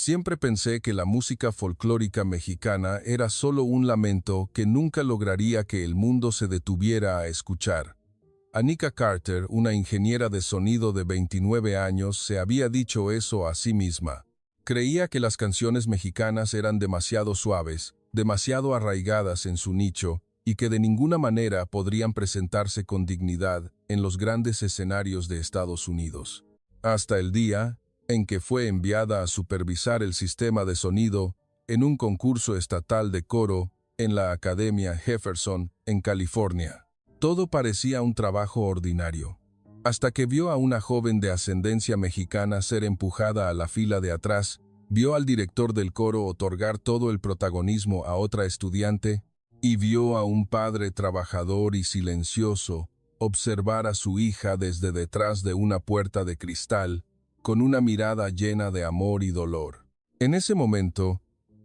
Siempre pensé que la música folclórica mexicana era solo un lamento que nunca lograría que el mundo se detuviera a escuchar. Anika Carter, una ingeniera de sonido de 29 años, se había dicho eso a sí misma. Creía que las canciones mexicanas eran demasiado suaves, demasiado arraigadas en su nicho, y que de ninguna manera podrían presentarse con dignidad en los grandes escenarios de Estados Unidos. Hasta el día en que fue enviada a supervisar el sistema de sonido en un concurso estatal de coro en la Academia Jefferson, en California. Todo parecía un trabajo ordinario, hasta que vio a una joven de ascendencia mexicana ser empujada a la fila de atrás, vio al director del coro otorgar todo el protagonismo a otra estudiante y vio a un padre trabajador y silencioso observar a su hija desde detrás de una puerta de cristal, con una mirada llena de amor y dolor. En ese momento,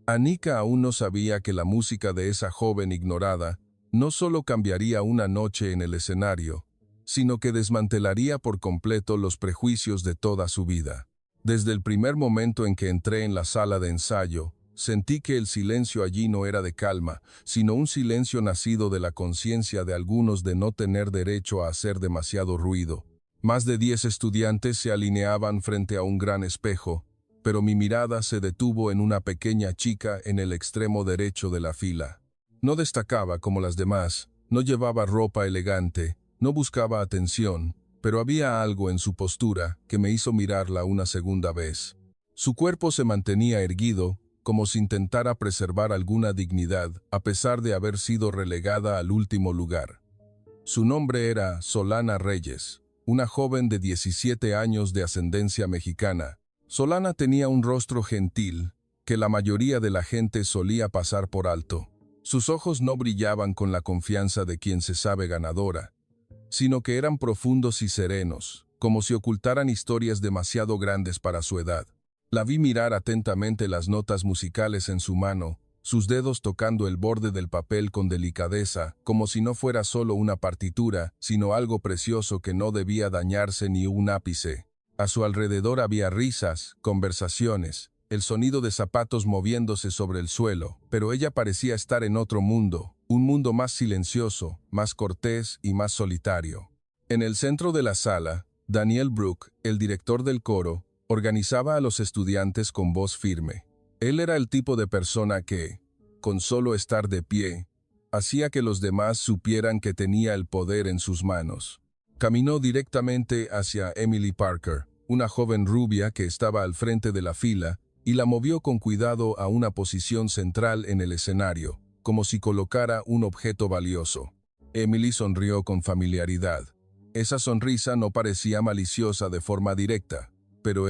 Anika aún no sabía que la música de esa joven ignorada no solo cambiaría una noche en el escenario, sino que desmantelaría por completo los prejuicios de toda su vida. Desde el primer momento en que entré en la sala de ensayo, sentí que el silencio allí no era de calma, sino un silencio nacido de la conciencia de algunos de no tener derecho a hacer demasiado ruido. Más de 10 estudiantes se alineaban frente a un gran espejo, pero mi mirada se detuvo en una pequeña chica en el extremo derecho de la fila. No destacaba como las demás, no llevaba ropa elegante, no buscaba atención, pero había algo en su postura que me hizo mirarla una segunda vez. Su cuerpo se mantenía erguido, como si intentara preservar alguna dignidad, a pesar de haber sido relegada al último lugar. Su nombre era Solana Reyes, una joven de 17 años de ascendencia mexicana. Solana tenía un rostro gentil, que la mayoría de la gente solía pasar por alto. Sus ojos no brillaban con la confianza de quien se sabe ganadora, sino que eran profundos y serenos, como si ocultaran historias demasiado grandes para su edad. La vi mirar atentamente las notas musicales en su mano, sus dedos tocando el borde del papel con delicadeza, como si no fuera solo una partitura, sino algo precioso que no debía dañarse ni un ápice. A su alrededor había risas, conversaciones, el sonido de zapatos moviéndose sobre el suelo, pero ella parecía estar en otro mundo, un mundo más silencioso, más cortés y más solitario. En el centro de la sala, Daniel Brook, el director del coro, organizaba a los estudiantes con voz firme. Él era el tipo de persona que, con solo estar de pie, hacía que los demás supieran que tenía el poder en sus manos. Caminó directamente hacia Emily Parker, una joven rubia que estaba al frente de la fila, y la movió con cuidado a una posición central en el escenario, como si colocara un objeto valioso. Emily sonrió con familiaridad. Esa sonrisa no parecía maliciosa de forma directa, pero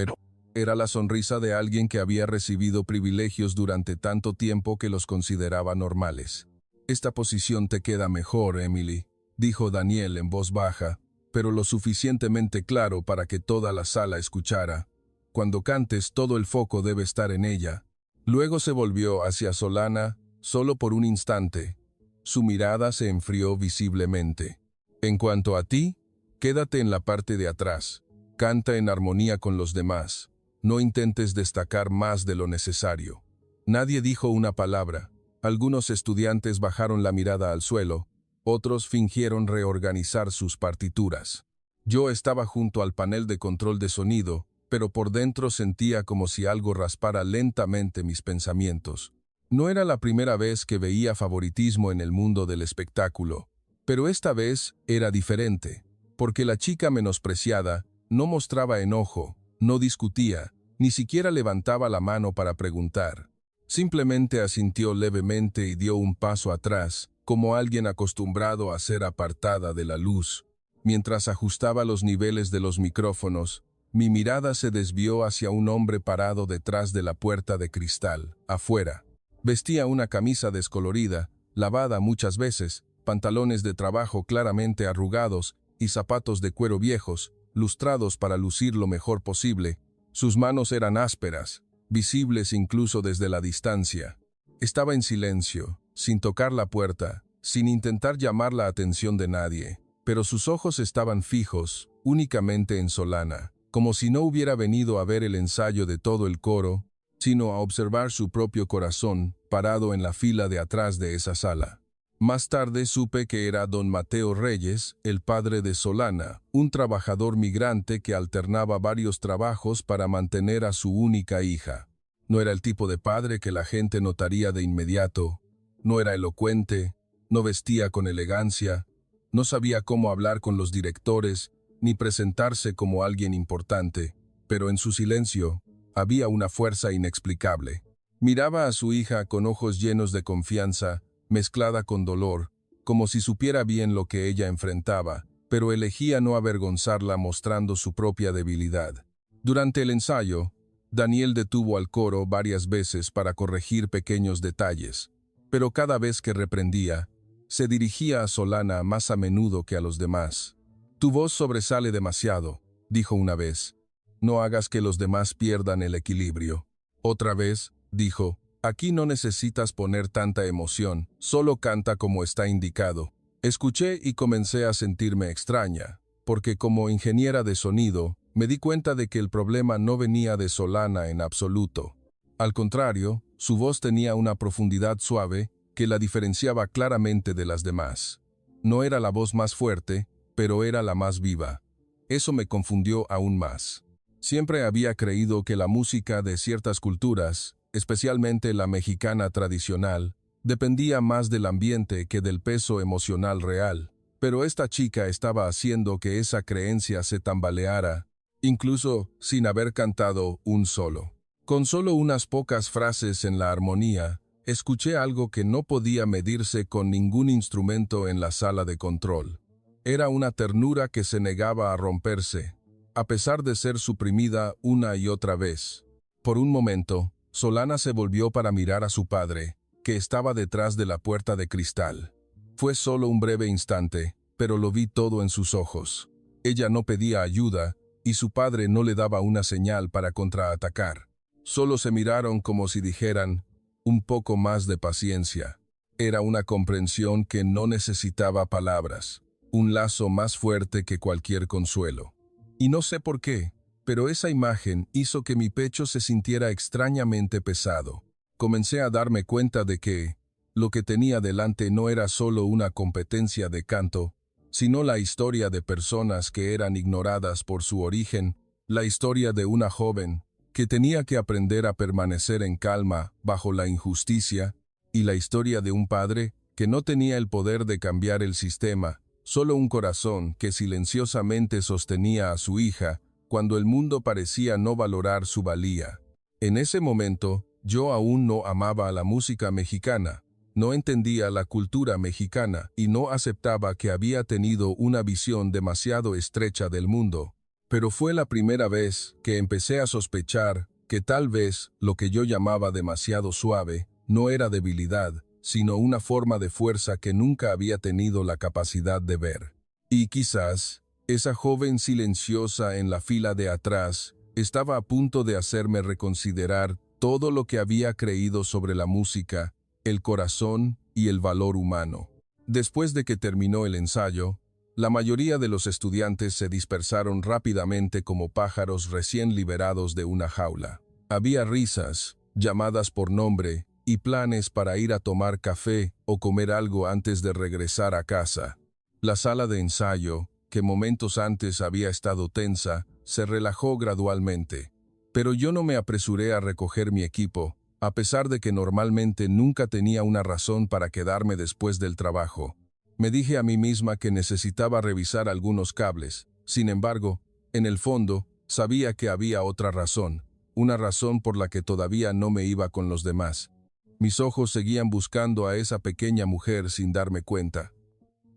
era la sonrisa de alguien que había recibido privilegios durante tanto tiempo que los consideraba normales. «Esta posición te queda mejor, Emily», dijo Daniel en voz baja, pero lo suficientemente claro para que toda la sala escuchara. «Cuando cantes, todo el foco debe estar en ella». Luego se volvió hacia Solana, solo por un instante. Su mirada se enfrió visiblemente. «En cuanto a ti, quédate en la parte de atrás. Canta en armonía con los demás. No intentes destacar más de lo necesario». Nadie dijo una palabra. Algunos estudiantes bajaron la mirada al suelo, otros fingieron reorganizar sus partituras. Yo estaba junto al panel de control de sonido, pero por dentro sentía como si algo raspara lentamente mis pensamientos. No era la primera vez que veía favoritismo en el mundo del espectáculo, pero esta vez era diferente, porque la chica menospreciada no mostraba enojo, no discutía, ni siquiera levantaba la mano para preguntar. Simplemente asintió levemente y dio un paso atrás, como alguien acostumbrado a ser apartada de la luz. Mientras ajustaba los niveles de los micrófonos, mi mirada se desvió hacia un hombre parado detrás de la puerta de cristal, afuera. Vestía una camisa descolorida, lavada muchas veces, pantalones de trabajo claramente arrugados y zapatos de cuero viejos, lustrados para lucir lo mejor posible. Sus manos eran ásperas, visibles incluso desde la distancia. Estaba en silencio, sin tocar la puerta, sin intentar llamar la atención de nadie, pero sus ojos estaban fijos, únicamente en Solana, como si no hubiera venido a ver el ensayo de todo el coro, sino a observar su propio corazón parado en la fila de atrás de esa sala. Más tarde supe que era don Mateo Reyes, el padre de Solana, un trabajador migrante que alternaba varios trabajos para mantener a su única hija. No era el tipo de padre que la gente notaría de inmediato, no era elocuente, no vestía con elegancia, no sabía cómo hablar con los directores, ni presentarse como alguien importante, pero en su silencio había una fuerza inexplicable. Miraba a su hija con ojos llenos de confianza, mezclada con dolor, como si supiera bien lo que ella enfrentaba, pero elegía no avergonzarla mostrando su propia debilidad. Durante el ensayo, Daniel detuvo al coro varias veces para corregir pequeños detalles, pero cada vez que reprendía, se dirigía a Solana más a menudo que a los demás. «Tu voz sobresale demasiado», dijo una vez. «No hagas que los demás pierdan el equilibrio». Otra vez, dijo, «Aquí no necesitas poner tanta emoción, solo canta como está indicado». Escuché y comencé a sentirme extraña, porque como ingeniera de sonido, me di cuenta de que el problema no venía de Solana en absoluto. Al contrario, su voz tenía una profundidad suave que la diferenciaba claramente de las demás. No era la voz más fuerte, pero era la más viva. Eso me confundió aún más. Siempre había creído que la música de ciertas culturas, especialmente la mexicana tradicional, dependía más del ambiente que del peso emocional real, pero esta chica estaba haciendo que esa creencia se tambaleara, incluso sin haber cantado un solo. Con solo unas pocas frases en la armonía, escuché algo que no podía medirse con ningún instrumento en la sala de control. Era una ternura que se negaba a romperse, a pesar de ser suprimida una y otra vez. Por un momento, Solana se volvió para mirar a su padre, que estaba detrás de la puerta de cristal. Fue solo un breve instante, pero lo vi todo en sus ojos. Ella no pedía ayuda, y su padre no le daba una señal para contraatacar. Solo se miraron como si dijeran, un poco más de paciencia. Era una comprensión que no necesitaba palabras, un lazo más fuerte que cualquier consuelo. Y no sé por qué, pero esa imagen hizo que mi pecho se sintiera extrañamente pesado. Comencé a darme cuenta de que lo que tenía delante no era solo una competencia de canto, sino la historia de personas que eran ignoradas por su origen, la historia de una joven que tenía que aprender a permanecer en calma bajo la injusticia, y la historia de un padre que no tenía el poder de cambiar el sistema, solo un corazón que silenciosamente sostenía a su hija cuando el mundo parecía no valorar su valía. En ese momento, yo aún no amaba a la música mexicana, no entendía la cultura mexicana y no aceptaba que había tenido una visión demasiado estrecha del mundo. Pero fue la primera vez que empecé a sospechar que tal vez lo que yo llamaba demasiado suave no era debilidad, sino una forma de fuerza que nunca había tenido la capacidad de ver. Y quizás, esa joven silenciosa en la fila de atrás estaba a punto de hacerme reconsiderar todo lo que había creído sobre la música, el corazón y el valor humano. Después de que terminó el ensayo, la mayoría de los estudiantes se dispersaron rápidamente como pájaros recién liberados de una jaula. Había risas, llamadas por nombre y planes para ir a tomar café o comer algo antes de regresar a casa. La sala de ensayo, que momentos antes había estado tensa, se relajó gradualmente. Pero yo no me apresuré a recoger mi equipo, a pesar de que normalmente nunca tenía una razón para quedarme después del trabajo. Me dije a mí misma que necesitaba revisar algunos cables. Sin embargo, en el fondo, sabía que había otra razón, una razón por la que todavía no me iba con los demás. Mis ojos seguían buscando a esa pequeña mujer sin darme cuenta.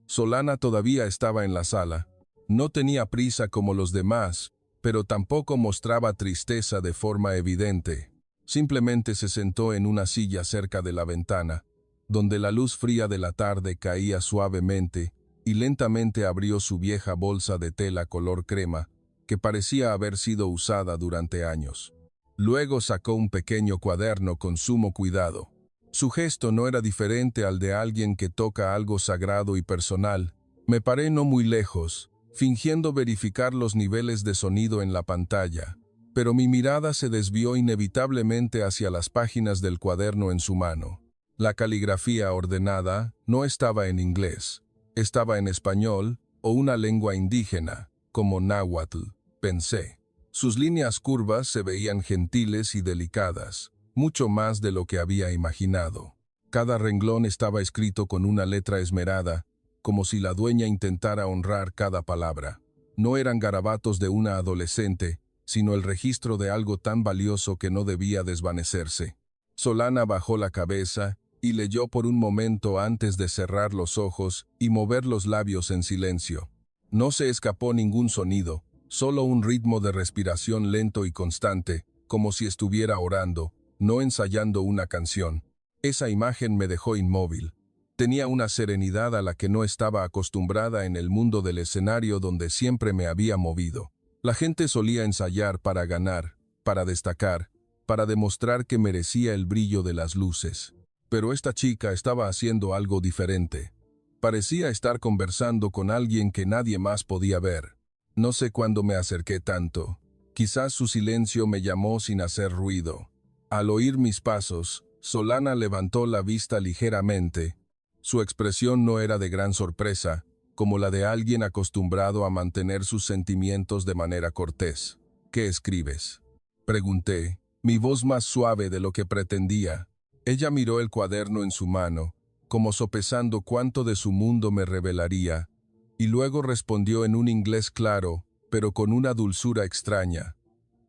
Solana todavía estaba en la sala. No tenía prisa como los demás, pero tampoco mostraba tristeza de forma evidente. Simplemente se sentó en una silla cerca de la ventana, donde la luz fría de la tarde caía suavemente, y lentamente abrió su vieja bolsa de tela color crema, que parecía haber sido usada durante años. Luego sacó un pequeño cuaderno con sumo cuidado. Su gesto no era diferente al de alguien que toca algo sagrado y personal. Me paré no muy lejos, fingiendo verificar los niveles de sonido en la pantalla. pero mi mirada se desvió inevitablemente hacia las páginas del cuaderno en su mano. La caligrafía ordenada no estaba en inglés, estaba en español o una lengua indígena, como náhuatl, pensé. Sus líneas curvas se veían gentiles y delicadas, mucho más de lo que había imaginado. Cada renglón estaba escrito con una letra esmerada, como si la dueña intentara honrar cada palabra. No eran garabatos de una adolescente, sino el registro de algo tan valioso que no debía desvanecerse. Solana bajó la cabeza y leyó por un momento antes de cerrar los ojos y mover los labios en silencio. No se escapó ningún sonido, solo un ritmo de respiración lento y constante, como si estuviera orando, no ensayando una canción. Esa imagen me dejó inmóvil. Tenía una serenidad a la que no estaba acostumbrada en el mundo del escenario donde siempre me había movido. La gente solía ensayar para ganar, para destacar, para demostrar que merecía el brillo de las luces. Pero esta chica estaba haciendo algo diferente. Parecía estar conversando con alguien que nadie más podía ver. No sé cuándo me acerqué tanto. Quizás su silencio me llamó sin hacer ruido. Al oír mis pasos, Solana levantó la vista ligeramente. Su expresión no era de gran sorpresa, como la de alguien acostumbrado a mantener sus sentimientos de manera cortés. ¿Qué escribes?, pregunté, mi voz más suave de lo que pretendía. Ella miró el cuaderno en su mano, como sopesando cuánto de su mundo me revelaría, y luego respondió en un inglés claro, pero con una dulzura extraña.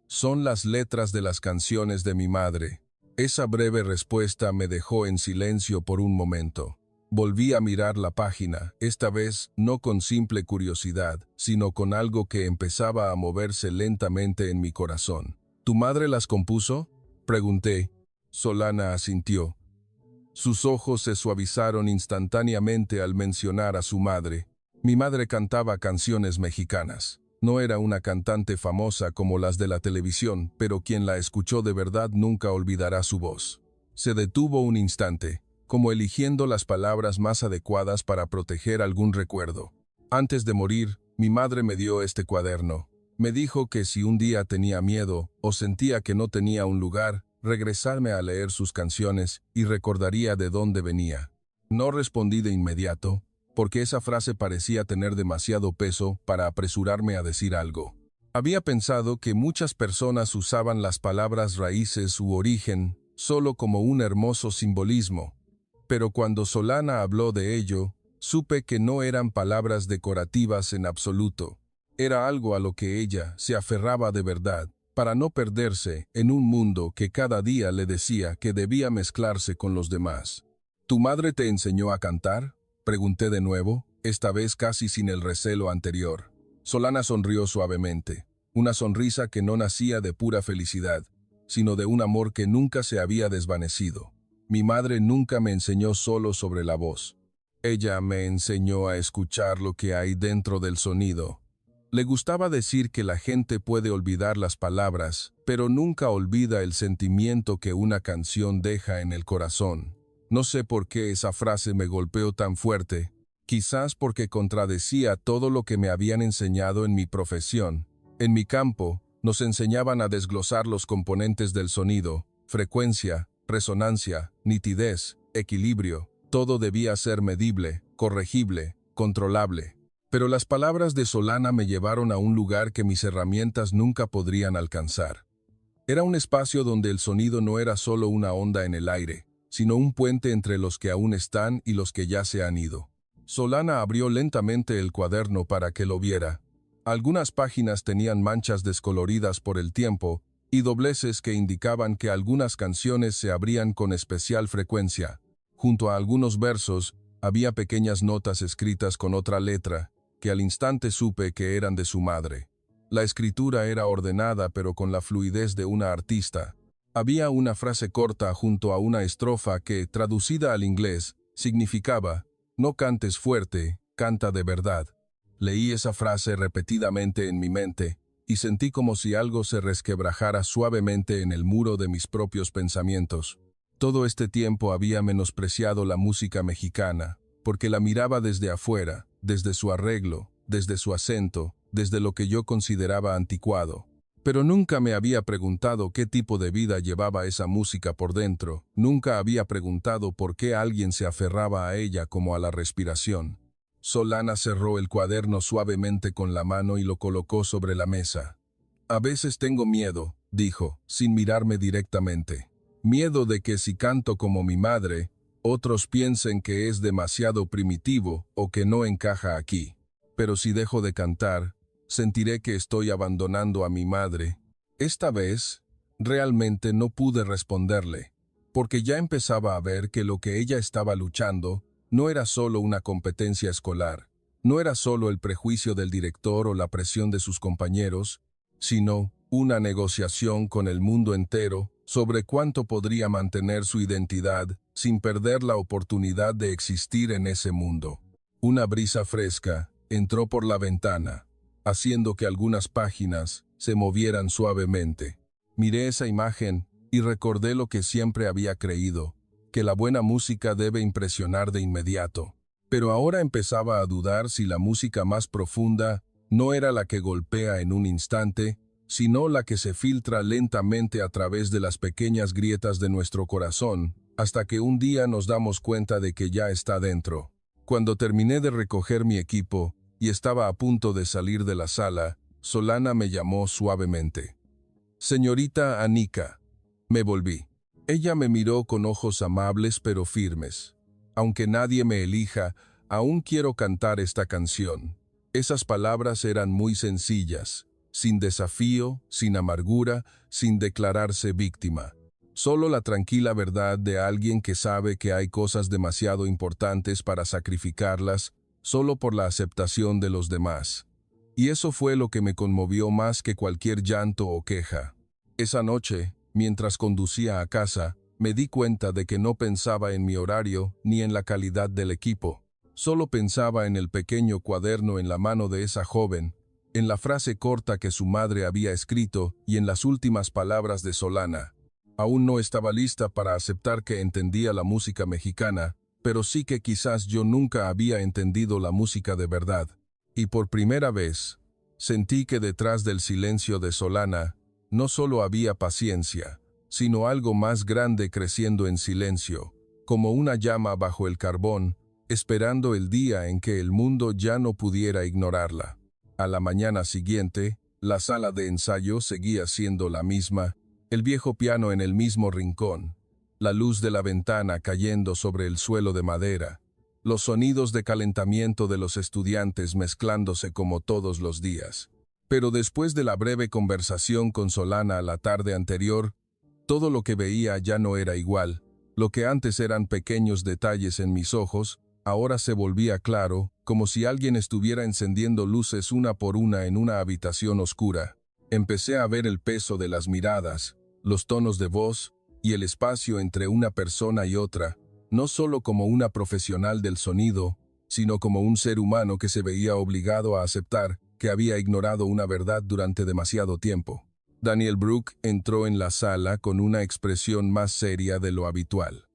Son las letras de las canciones de mi madre. Esa breve respuesta me dejó en silencio por un momento. Volví a mirar la página, esta vez no con simple curiosidad, sino con algo que empezaba a moverse lentamente en mi corazón. ¿Tu madre las compuso?, pregunté. Solana asintió. Sus ojos se suavizaron instantáneamente al mencionar a su madre. Mi madre cantaba canciones mexicanas. No era una cantante famosa como las de la televisión, pero quien la escuchó de verdad nunca olvidará su voz. Se detuvo un instante, como eligiendo las palabras más adecuadas para proteger algún recuerdo. Antes de morir, mi madre me dio este cuaderno. Me dijo que si un día tenía miedo o sentía que no tenía un lugar, regresarme a leer sus canciones y recordaría de dónde venía. No respondí de inmediato, porque esa frase parecía tener demasiado peso para apresurarme a decir algo. Había pensado que muchas personas usaban las palabras raíces u origen solo como un hermoso simbolismo, pero cuando Solana habló de ello, supe que no eran palabras decorativas en absoluto. Era algo a lo que ella se aferraba de verdad, para no perderse en un mundo que cada día le decía que debía mezclarse con los demás. ¿Tu madre te enseñó a cantar?, pregunté de nuevo, esta vez casi sin el recelo anterior. Solana sonrió suavemente, una sonrisa que no nacía de pura felicidad, sino de un amor que nunca se había desvanecido. Mi madre nunca me enseñó solo sobre la voz. Ella me enseñó a escuchar lo que hay dentro del sonido. Le gustaba decir que la gente puede olvidar las palabras, pero nunca olvida el sentimiento que una canción deja en el corazón. No sé por qué esa frase me golpeó tan fuerte, quizás porque contradecía todo lo que me habían enseñado en mi profesión. En mi campo, nos enseñaban a desglosar los componentes del sonido: frecuencia, resonancia, nitidez, equilibrio. Todo debía ser medible, corregible, controlable. Pero las palabras de Solana me llevaron a un lugar que mis herramientas nunca podrían alcanzar. Era un espacio donde el sonido no era solo una onda en el aire, sino un puente entre los que aún están y los que ya se han ido. Solana abrió lentamente el cuaderno para que lo viera. Algunas páginas tenían manchas descoloridas por el tiempo y dobleces que indicaban que algunas canciones se abrían con especial frecuencia. Junto a algunos versos, había pequeñas notas escritas con otra letra, que al instante supe que eran de su madre. La escritura era ordenada pero con la fluidez de una artista. Había una frase corta junto a una estrofa que, traducida al inglés, significaba: no cantes fuerte, canta de verdad. Leí esa frase repetidamente en mi mente y sentí como si algo se resquebrajara suavemente en el muro de mis propios pensamientos. Todo este tiempo había menospreciado la música mexicana, porque la miraba desde afuera, desde su arreglo, desde su acento, desde lo que yo consideraba anticuado. Pero nunca me había preguntado qué tipo de vida llevaba esa música por dentro, nunca había preguntado por qué alguien se aferraba a ella como a la respiración. Solana cerró el cuaderno suavemente con la mano y lo colocó sobre la mesa. A veces tengo miedo, dijo, sin mirarme directamente. Miedo de que si canto como mi madre, otros piensen que es demasiado primitivo o que no encaja aquí. Pero si dejo de cantar, sentiré que estoy abandonando a mi madre. Esta vez, realmente no pude responderle, porque ya empezaba a ver que lo que ella estaba luchando no era solo una competencia escolar, no era solo el prejuicio del director o la presión de sus compañeros, sino una negociación con el mundo entero sobre cuánto podría mantener su identidad sin perder la oportunidad de existir en ese mundo. Una brisa fresca entró por la ventana, haciendo que algunas páginas se movieran suavemente. Miré esa imagen y recordé lo que siempre había creído, que la buena música debe impresionar de inmediato. Pero ahora empezaba a dudar si la música más profunda no era la que golpea en un instante, sino la que se filtra lentamente a través de las pequeñas grietas de nuestro corazón, hasta que un día nos damos cuenta de que ya está dentro. Cuando terminé de recoger mi equipo y estaba a punto de salir de la sala, Solana me llamó suavemente. «Señorita Anika». Me volví. Ella me miró con ojos amables pero firmes. «Aunque nadie me elija, aún quiero cantar esta canción». Esas palabras eran muy sencillas, sin desafío, sin amargura, sin declararse víctima. Solo la tranquila verdad de alguien que sabe que hay cosas demasiado importantes para sacrificarlas solo por la aceptación de los demás. Y eso fue lo que me conmovió más que cualquier llanto o queja. Esa noche, mientras conducía a casa, me di cuenta de que no pensaba en mi horario ni en la calidad del equipo. Solo pensaba en el pequeño cuaderno en la mano de esa joven, en la frase corta que su madre había escrito y en las últimas palabras de Solana. Aún no estaba lista para aceptar que entendía la música mexicana, pero sí que quizás yo nunca había entendido la música de verdad. Y por primera vez, sentí que detrás del silencio de Solana no solo había paciencia, sino algo más grande creciendo en silencio, como una llama bajo el carbón, esperando el día en que el mundo ya no pudiera ignorarla. A la mañana siguiente, la sala de ensayo seguía siendo la misma, el viejo piano en el mismo rincón, la luz de la ventana cayendo sobre el suelo de madera, los sonidos de calentamiento de los estudiantes mezclándose como todos los días. Pero después de la breve conversación con Solana la tarde anterior, todo lo que veía ya no era igual. Lo que antes eran pequeños detalles en mis ojos, ahora se volvía claro, como si alguien estuviera encendiendo luces una por una en una habitación oscura. Empecé a ver el peso de las miradas, los tonos de voz y el espacio entre una persona y otra, no solo como una profesional del sonido, sino como un ser humano que se veía obligado a aceptar que había ignorado una verdad durante demasiado tiempo. Daniel Brooke entró en la sala con una expresión más seria de lo habitual.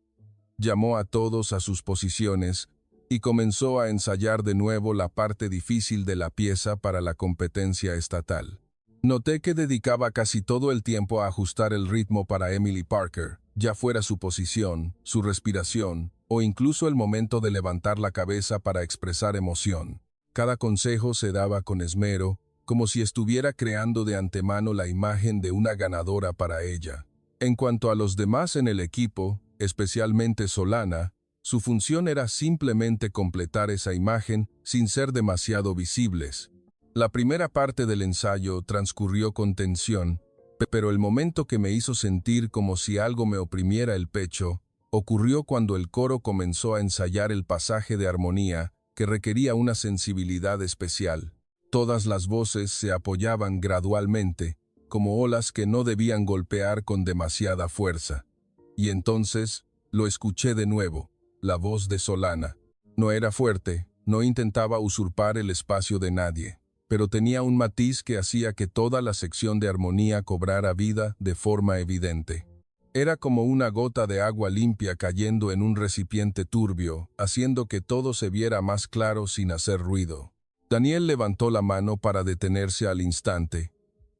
Llamó a todos a sus posiciones y comenzó a ensayar de nuevo la parte difícil de la pieza para la competencia estatal. Noté que dedicaba casi todo el tiempo a ajustar el ritmo para Emily Parker, ya fuera su posición, su respiración, o incluso el momento de levantar la cabeza para expresar emoción. Cada consejo se daba con esmero, como si estuviera creando de antemano la imagen de una ganadora para ella. En cuanto a los demás en el equipo, especialmente Solana, su función era simplemente completar esa imagen sin ser demasiado visibles. La primera parte del ensayo transcurrió con tensión, pero el momento que me hizo sentir como si algo me oprimiera el pecho, ocurrió cuando el coro comenzó a ensayar el pasaje de armonía que requería una sensibilidad especial. Todas las voces se apoyaban gradualmente, como olas que no debían golpear con demasiada fuerza. Y entonces, lo escuché de nuevo, la voz de Solana. No era fuerte, no intentaba usurpar el espacio de nadie, pero tenía un matiz que hacía que toda la sección de armonía cobrara vida de forma evidente. Era como una gota de agua limpia cayendo en un recipiente turbio, haciendo que todo se viera más claro sin hacer ruido. Daniel levantó la mano para detenerse al instante,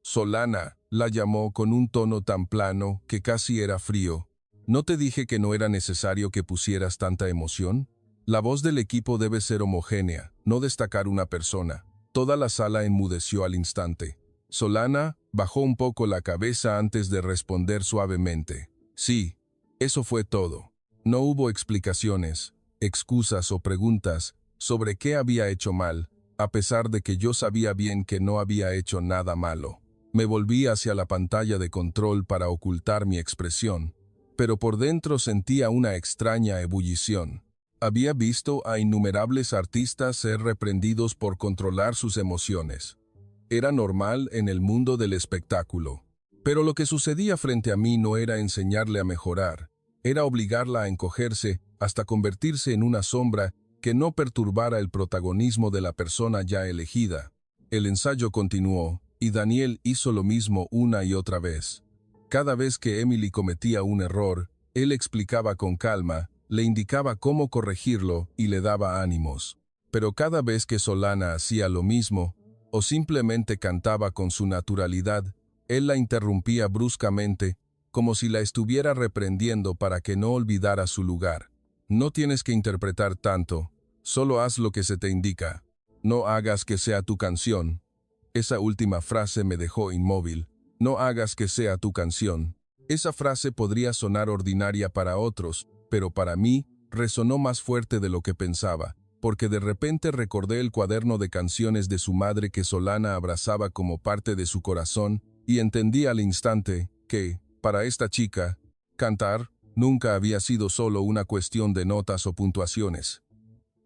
Solana, la llamó con un tono tan plano que casi era frío. ¿No te dije que no era necesario que pusieras tanta emoción? La voz del equipo debe ser homogénea, no destacar una persona. Toda la sala enmudeció al instante. Solana bajó un poco la cabeza antes de responder suavemente. Sí, eso fue todo. No hubo explicaciones, excusas o preguntas sobre qué había hecho mal, a pesar de que yo sabía bien que no había hecho nada malo. Me volví hacia la pantalla de control para ocultar mi expresión, pero por dentro sentía una extraña ebullición. Había visto a innumerables artistas ser reprendidos por controlar sus emociones. Era normal en el mundo del espectáculo. Pero lo que sucedía frente a mí no era enseñarle a mejorar, era obligarla a encogerse hasta convertirse en una sombra que no perturbara el protagonismo de la persona ya elegida. El ensayo continuó, y Daniel hizo lo mismo una y otra vez. Cada vez que Emily cometía un error, él explicaba con calma, le indicaba cómo corregirlo y le daba ánimos. Pero cada vez que Solana hacía lo mismo, o simplemente cantaba con su naturalidad, él la interrumpía bruscamente, como si la estuviera reprendiendo para que no olvidara su lugar. No tienes que interpretar tanto, solo haz lo que se te indica. No hagas que sea tu canción. Esa última frase me dejó inmóvil. No hagas que sea tu canción. Esa frase podría sonar ordinaria para otros, pero para mí resonó más fuerte de lo que pensaba, porque de repente recordé el cuaderno de canciones de su madre que Solana abrazaba como parte de su corazón, y entendí al instante que, para esta chica, cantar nunca había sido solo una cuestión de notas o puntuaciones.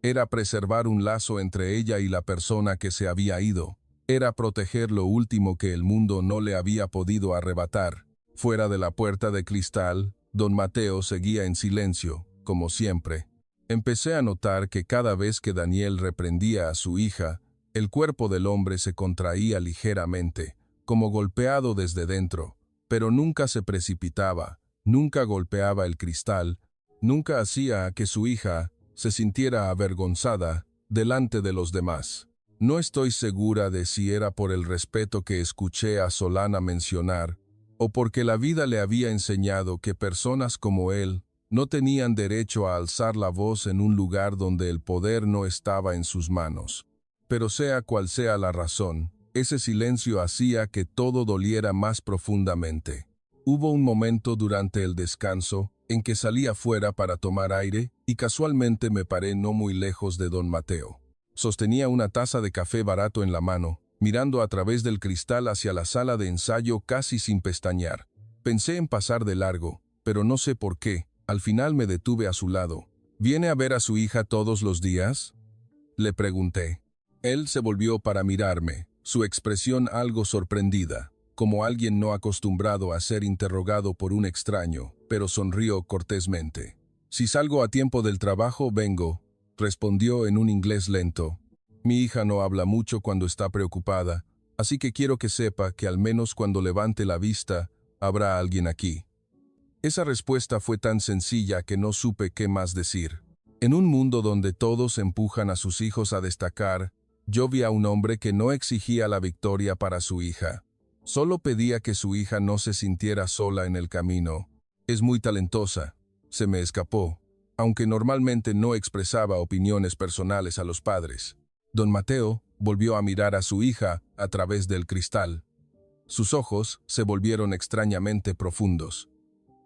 Era preservar un lazo entre ella y la persona que se había ido. Era proteger lo último que el mundo no le había podido arrebatar. Fuera de la puerta de cristal, don Mateo seguía en silencio, como siempre. Empecé a notar que cada vez que Daniel reprendía a su hija, el cuerpo del hombre se contraía ligeramente, como golpeado desde dentro, pero nunca se precipitaba, nunca golpeaba el cristal, nunca hacía que su hija se sintiera avergonzada delante de los demás. No estoy segura de si era por el respeto que escuché a Solana mencionar, o porque la vida le había enseñado que personas como él no tenían derecho a alzar la voz en un lugar donde el poder no estaba en sus manos. Pero sea cual sea la razón, ese silencio hacía que todo doliera más profundamente. Hubo un momento durante el descanso en que salí afuera para tomar aire y casualmente me paré no muy lejos de don Mateo. Sostenía una taza de café barato en la mano, mirando a través del cristal hacia la sala de ensayo casi sin pestañear. Pensé en pasar de largo, pero no sé por qué. Al final me detuve a su lado. ¿Viene a ver a su hija todos los días?, le pregunté. Él se volvió para mirarme, su expresión algo sorprendida, como alguien no acostumbrado a ser interrogado por un extraño, pero sonrió cortésmente. Si salgo a tiempo del trabajo, vengo, respondió en un inglés lento. Mi hija no habla mucho cuando está preocupada, así que quiero que sepa que al menos cuando levante la vista, habrá alguien aquí. Esa respuesta fue tan sencilla que no supe qué más decir. En un mundo donde todos empujan a sus hijos a destacar, yo vi a un hombre que no exigía la victoria para su hija. Solo pedía que su hija no se sintiera sola en el camino. Es muy talentosa, se me escapó, aunque normalmente no expresaba opiniones personales a los padres. Don Mateo volvió a mirar a su hija a través del cristal. Sus ojos se volvieron extrañamente profundos.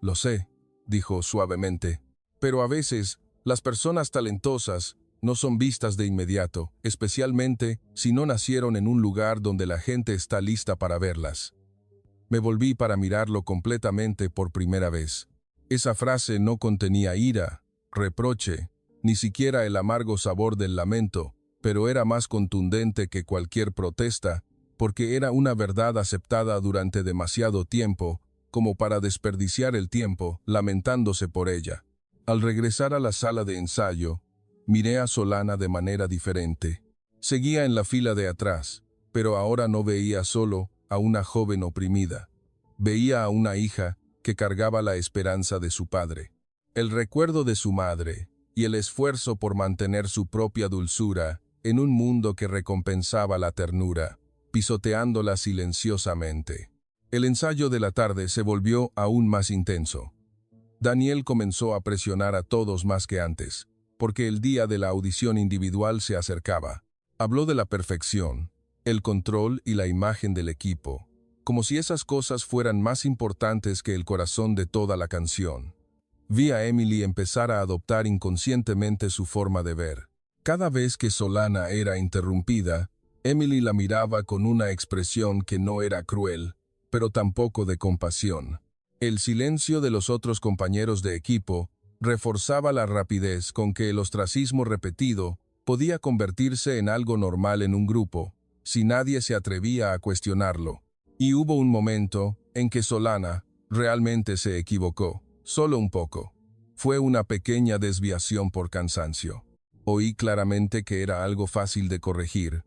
Lo sé, dijo suavemente, pero a veces las personas talentosas no son vistas de inmediato, especialmente si no nacieron en un lugar donde la gente está lista para verlas. Me volví para mirarlo completamente por primera vez. Esa frase no contenía ira, reproche, ni siquiera el amargo sabor del lamento, pero era más contundente que cualquier protesta, porque era una verdad aceptada durante demasiado tiempo, como para desperdiciar el tiempo lamentándose por ella. Al regresar a la sala de ensayo, miré a Solana de manera diferente. Seguía en la fila de atrás, pero ahora no veía solo a una joven oprimida. Veía a una hija que cargaba la esperanza de su padre, el recuerdo de su madre y el esfuerzo por mantener su propia dulzura en un mundo que recompensaba la ternura. pisoteándola silenciosamente. El ensayo de la tarde se volvió aún más intenso. Daniel comenzó a presionar a todos más que antes, porque el día de la audición individual se acercaba. Habló de la perfección, el control y la imagen del equipo, como si esas cosas fueran más importantes que el corazón de toda la canción. Vi a Emily empezar a adoptar inconscientemente su forma de ver. Cada vez que Solana era interrumpida, Emily la miraba con una expresión que no era cruel, pero tampoco de compasión. El silencio de los otros compañeros de equipo reforzaba la rapidez con que el ostracismo repetido podía convertirse en algo normal en un grupo, si nadie se atrevía a cuestionarlo. Y hubo un momento en que Solana realmente se equivocó, solo un poco. Fue una pequeña desviación por cansancio. Oí claramente que era algo fácil de corregir,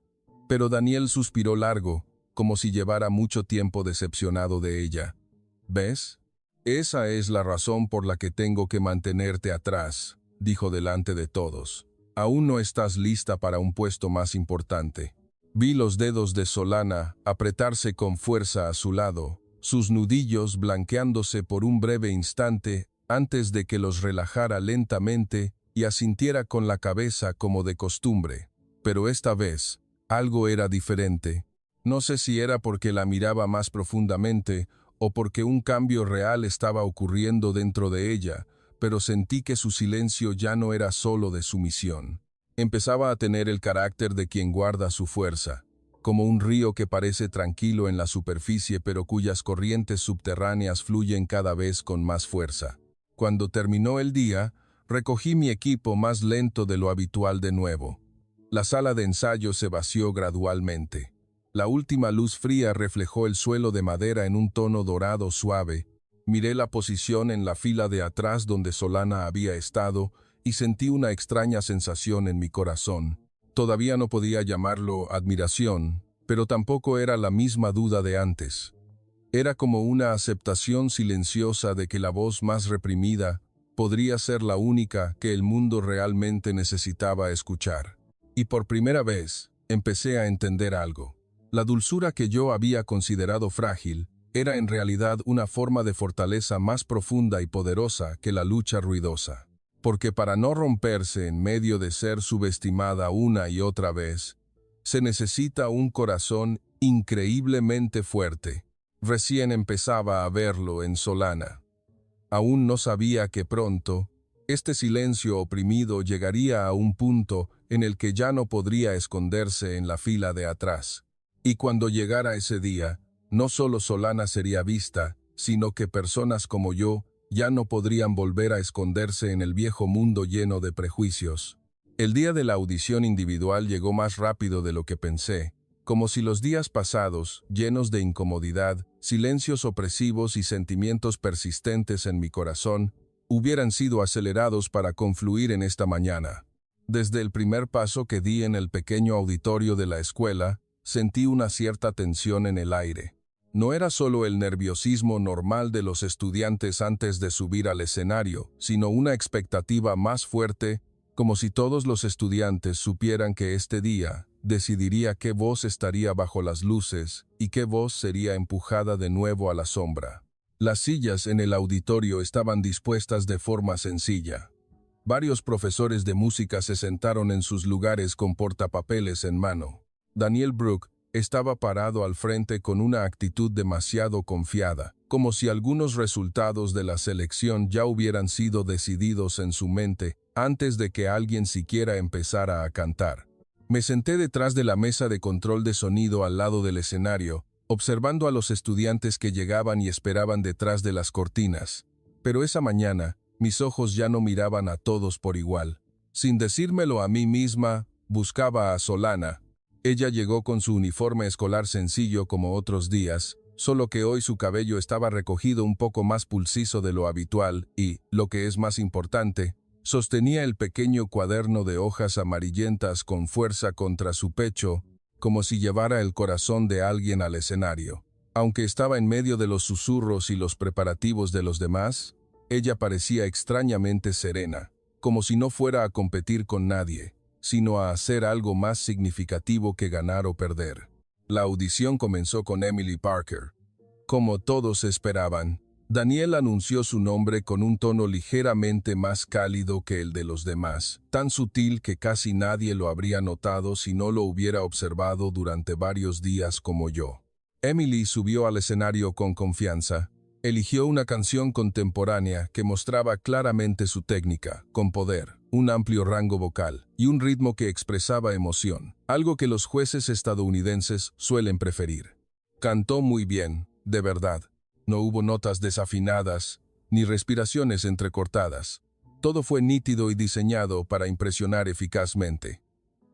pero Daniel suspiró largo, como si llevara mucho tiempo decepcionado de ella. ¿Ves? Esa es la razón por la que tengo que mantenerte atrás, dijo delante de todos. Aún no estás lista para un puesto más importante. Vi los dedos de Solana apretarse con fuerza a su lado, sus nudillos blanqueándose por un breve instante antes de que los relajara lentamente y asintiera con la cabeza como de costumbre. Pero esta vez, algo era diferente. No sé si era porque la miraba más profundamente o porque un cambio real estaba ocurriendo dentro de ella, pero sentí que su silencio ya no era solo de sumisión. Empezaba a tener el carácter de quien guarda su fuerza, como un río que parece tranquilo en la superficie pero cuyas corrientes subterráneas fluyen cada vez con más fuerza. Cuando terminó el día, recogí mi equipo más lento de lo habitual de nuevo. La sala de ensayo se vació gradualmente. La última luz fría reflejó el suelo de madera en un tono dorado suave. Miré la posición en la fila de atrás donde Solana había estado y sentí una extraña sensación en mi corazón. Todavía no podía llamarlo admiración, pero tampoco era la misma duda de antes. Era como una aceptación silenciosa de que la voz más reprimida podría ser la única que el mundo realmente necesitaba escuchar. Y por primera vez, empecé a entender algo. La dulzura que yo había considerado frágil era en realidad una forma de fortaleza más profunda y poderosa que la lucha ruidosa. Porque para no romperse en medio de ser subestimada una y otra vez, se necesita un corazón increíblemente fuerte. Recién empezaba a verlo en Solana. Aún no sabía que pronto, este silencio oprimido llegaría a un punto en el que ya no podría esconderse en la fila de atrás. Y cuando llegara ese día, no solo Solana sería vista, sino que personas como yo ya no podrían volver a esconderse en el viejo mundo lleno de prejuicios. El día de la audición individual llegó más rápido de lo que pensé, como si los días pasados, llenos de incomodidad, silencios opresivos y sentimientos persistentes en mi corazón, hubieran sido acelerados para confluir en esta mañana. Desde el primer paso que di en el pequeño auditorio de la escuela, sentí una cierta tensión en el aire. No era solo el nerviosismo normal de los estudiantes antes de subir al escenario, sino una expectativa más fuerte, como si todos los estudiantes supieran que este día decidiría qué voz estaría bajo las luces y qué voz sería empujada de nuevo a la sombra. Las sillas en el auditorio estaban dispuestas de forma sencilla. Varios profesores de música se sentaron en sus lugares con portapapeles en mano. Daniel Brooke estaba parado al frente con una actitud demasiado confiada, como si algunos resultados de la selección ya hubieran sido decididos en su mente antes de que alguien siquiera empezara a cantar. Me senté detrás de la mesa de control de sonido al lado del escenario, observando a los estudiantes que llegaban y esperaban detrás de las cortinas. Pero esa mañana, mis ojos ya no miraban a todos por igual. Sin decírmelo a mí misma, buscaba a Solana. Ella llegó con su uniforme escolar sencillo como otros días, solo que hoy su cabello estaba recogido un poco más pulsizo de lo habitual y, lo que es más importante, sostenía el pequeño cuaderno de hojas amarillentas con fuerza contra su pecho, como si llevara el corazón de alguien al escenario. Aunque estaba en medio de los susurros y los preparativos de los demás, ella parecía extrañamente serena, como si no fuera a competir con nadie, sino a hacer algo más significativo que ganar o perder. La audición comenzó con Emily Parker. Como todos esperaban, Daniel anunció su nombre con un tono ligeramente más cálido que el de los demás, tan sutil que casi nadie lo habría notado si no lo hubiera observado durante varios días como yo. Emily subió al escenario con confianza. Eligió una canción contemporánea que mostraba claramente su técnica, con poder, un amplio rango vocal y un ritmo que expresaba emoción, algo que los jueces estadounidenses suelen preferir. Cantó muy bien, de verdad. No hubo notas desafinadas, ni respiraciones entrecortadas. Todo fue nítido y diseñado para impresionar eficazmente.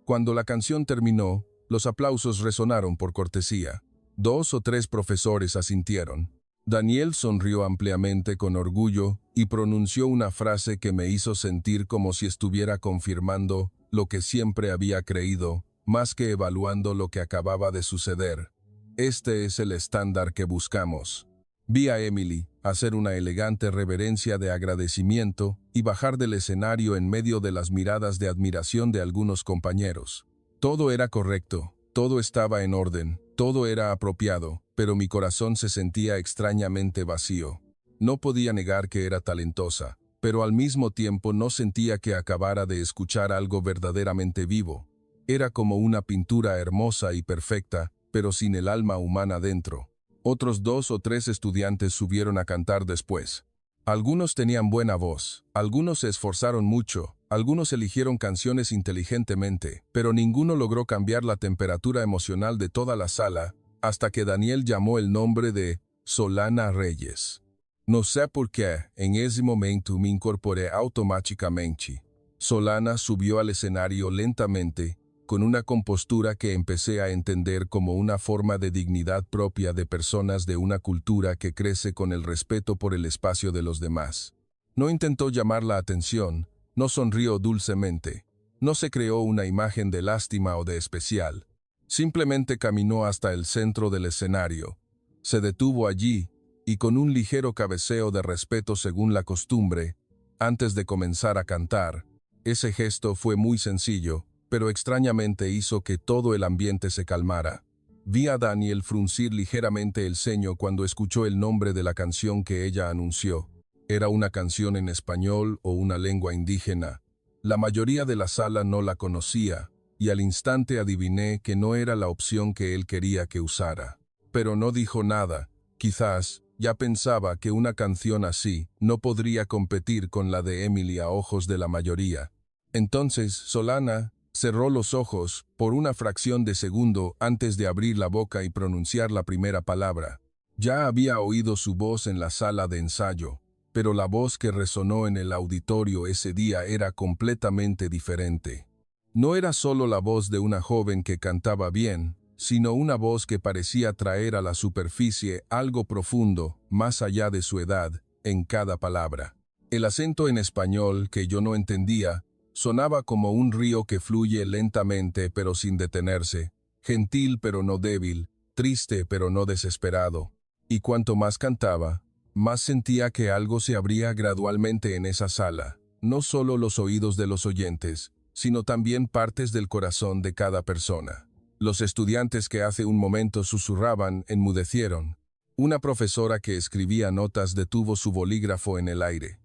Cuando la canción terminó, los aplausos resonaron por cortesía. 2 o 3 profesores asintieron. Daniel sonrió ampliamente con orgullo y pronunció una frase que me hizo sentir como si estuviera confirmando lo que siempre había creído, más que evaluando lo que acababa de suceder. Este es el estándar que buscamos. Vi a Emily hacer una elegante reverencia de agradecimiento y bajar del escenario en medio de las miradas de admiración de algunos compañeros. Todo era correcto, todo estaba en orden, todo era apropiado, pero mi corazón se sentía extrañamente vacío. No podía negar que era talentosa, pero al mismo tiempo no sentía que acabara de escuchar algo verdaderamente vivo. Era como una pintura hermosa y perfecta, pero sin el alma humana dentro. Otros 2 o 3 estudiantes subieron a cantar después. Algunos tenían buena voz, algunos se esforzaron mucho, algunos eligieron canciones inteligentemente, pero ninguno logró cambiar la temperatura emocional de toda la sala hasta que Daniel llamó el nombre de Solana Reyes. No sé por qué, en ese momento me incorporé automáticamente. Solana subió al escenario lentamente, con una compostura que empecé a entender como una forma de dignidad propia de personas de una cultura que crece con el respeto por el espacio de los demás. No intentó llamar la atención, no sonrió dulcemente, no se creó una imagen de lástima o de especial. Simplemente caminó hasta el centro del escenario, se detuvo allí y con un ligero cabeceo de respeto según la costumbre, antes de comenzar a cantar, ese gesto fue muy sencillo, pero extrañamente hizo que todo el ambiente se calmara. Vi a Daniel fruncir ligeramente el ceño cuando escuchó el nombre de la canción que ella anunció. Era una canción en español o una lengua indígena. La mayoría de la sala no la conocía, y al instante adiviné que no era la opción que él quería que usara. Pero no dijo nada. Quizás ya pensaba que una canción así no podría competir con la de Emily a ojos de la mayoría. Entonces, Solana cerró los ojos por una fracción de segundo antes de abrir la boca y pronunciar la primera palabra. Ya había oído su voz en la sala de ensayo, pero la voz que resonó en el auditorio ese día era completamente diferente. No era solo la voz de una joven que cantaba bien, sino una voz que parecía traer a la superficie algo profundo, más allá de su edad, en cada palabra. El acento en español, que yo no entendía, sonaba como un río que fluye lentamente pero sin detenerse, gentil pero no débil, triste pero no desesperado. Y cuanto más cantaba, más sentía que algo se abría gradualmente en esa sala, no solo los oídos de los oyentes, sino también partes del corazón de cada persona. Los estudiantes que hace un momento susurraban enmudecieron. Una profesora que escribía notas detuvo su bolígrafo en el aire.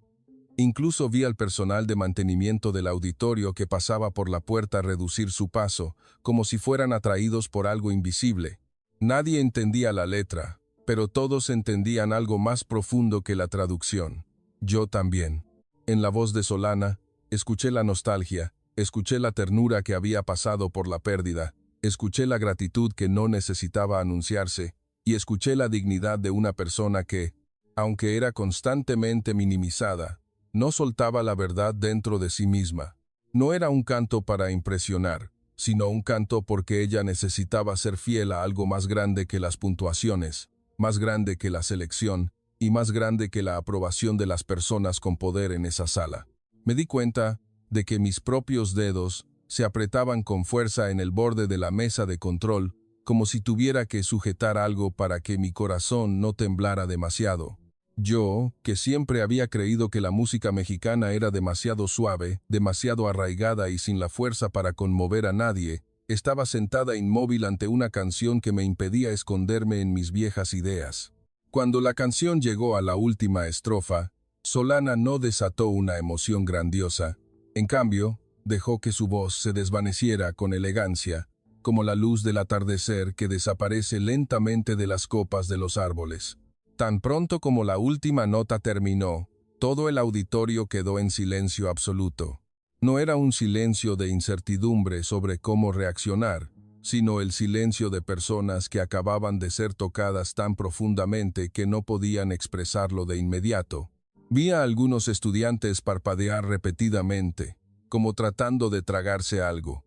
Incluso vi al personal de mantenimiento del auditorio que pasaba por la puerta reducir su paso, como si fueran atraídos por algo invisible. Nadie entendía la letra, pero todos entendían algo más profundo que la traducción. Yo también. En la voz de Solana, escuché la nostalgia, escuché la ternura que había pasado por la pérdida, escuché la gratitud que no necesitaba anunciarse, y escuché la dignidad de una persona que, aunque era constantemente minimizada, no soltaba la verdad dentro de sí misma. No era un canto para impresionar, sino un canto porque ella necesitaba ser fiel a algo más grande que las puntuaciones, más grande que la selección y más grande que la aprobación de las personas con poder en esa sala. Me di cuenta de que mis propios dedos se apretaban con fuerza en el borde de la mesa de control, como si tuviera que sujetar algo para que mi corazón no temblara demasiado. Yo, que siempre había creído que la música mexicana era demasiado suave, demasiado arraigada y sin la fuerza para conmover a nadie, estaba sentada inmóvil ante una canción que me impedía esconderme en mis viejas ideas. Cuando la canción llegó a la última estrofa, Solana no desató una emoción grandiosa. En cambio, dejó que su voz se desvaneciera con elegancia, como la luz del atardecer que desaparece lentamente de las copas de los árboles. Tan pronto como la última nota terminó, todo el auditorio quedó en silencio absoluto. No era un silencio de incertidumbre sobre cómo reaccionar, sino el silencio de personas que acababan de ser tocadas tan profundamente que no podían expresarlo de inmediato. Vi a algunos estudiantes parpadear repetidamente, como tratando de tragarse algo.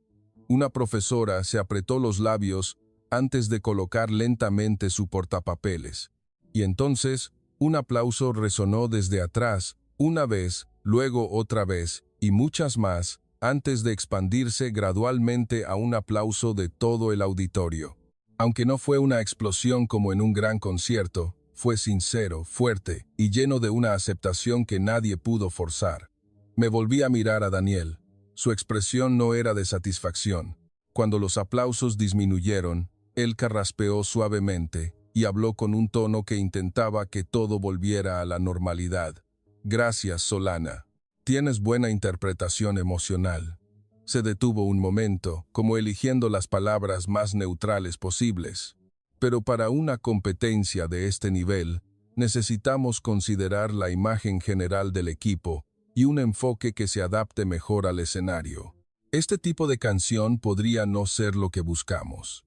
Una profesora se apretó los labios antes de colocar lentamente su portapapeles. Y entonces, un aplauso resonó desde atrás, una vez, luego otra vez, y muchas más, antes de expandirse gradualmente a un aplauso de todo el auditorio. Aunque no fue una explosión como en un gran concierto, fue sincero, fuerte y lleno de una aceptación que nadie pudo forzar. Me volví a mirar a Daniel. Su expresión no era de satisfacción. Cuando los aplausos disminuyeron, él carraspeó suavemente y habló con un tono que intentaba que todo volviera a la normalidad. «Gracias, Solana. Tienes buena interpretación emocional». Se detuvo un momento, como eligiendo las palabras más neutrales posibles. Pero para una competencia de este nivel, necesitamos considerar la imagen general del equipo y un enfoque que se adapte mejor al escenario. Este tipo de canción podría no ser lo que buscamos.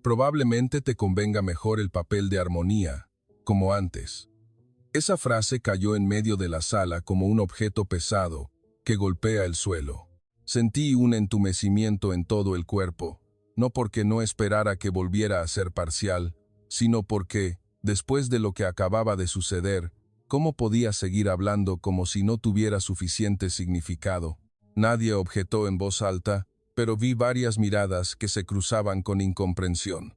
Probablemente te convenga mejor el papel de armonía, como antes. Esa frase cayó en medio de la sala como un objeto pesado que golpea el suelo. Sentí un entumecimiento en todo el cuerpo, no porque no esperara que volviera a ser parcial, sino porque, después de lo que acababa de suceder, ¿cómo podía seguir hablando como si no tuviera suficiente significado? Nadie objetó en voz alta, pero vi varias miradas que se cruzaban con incomprensión.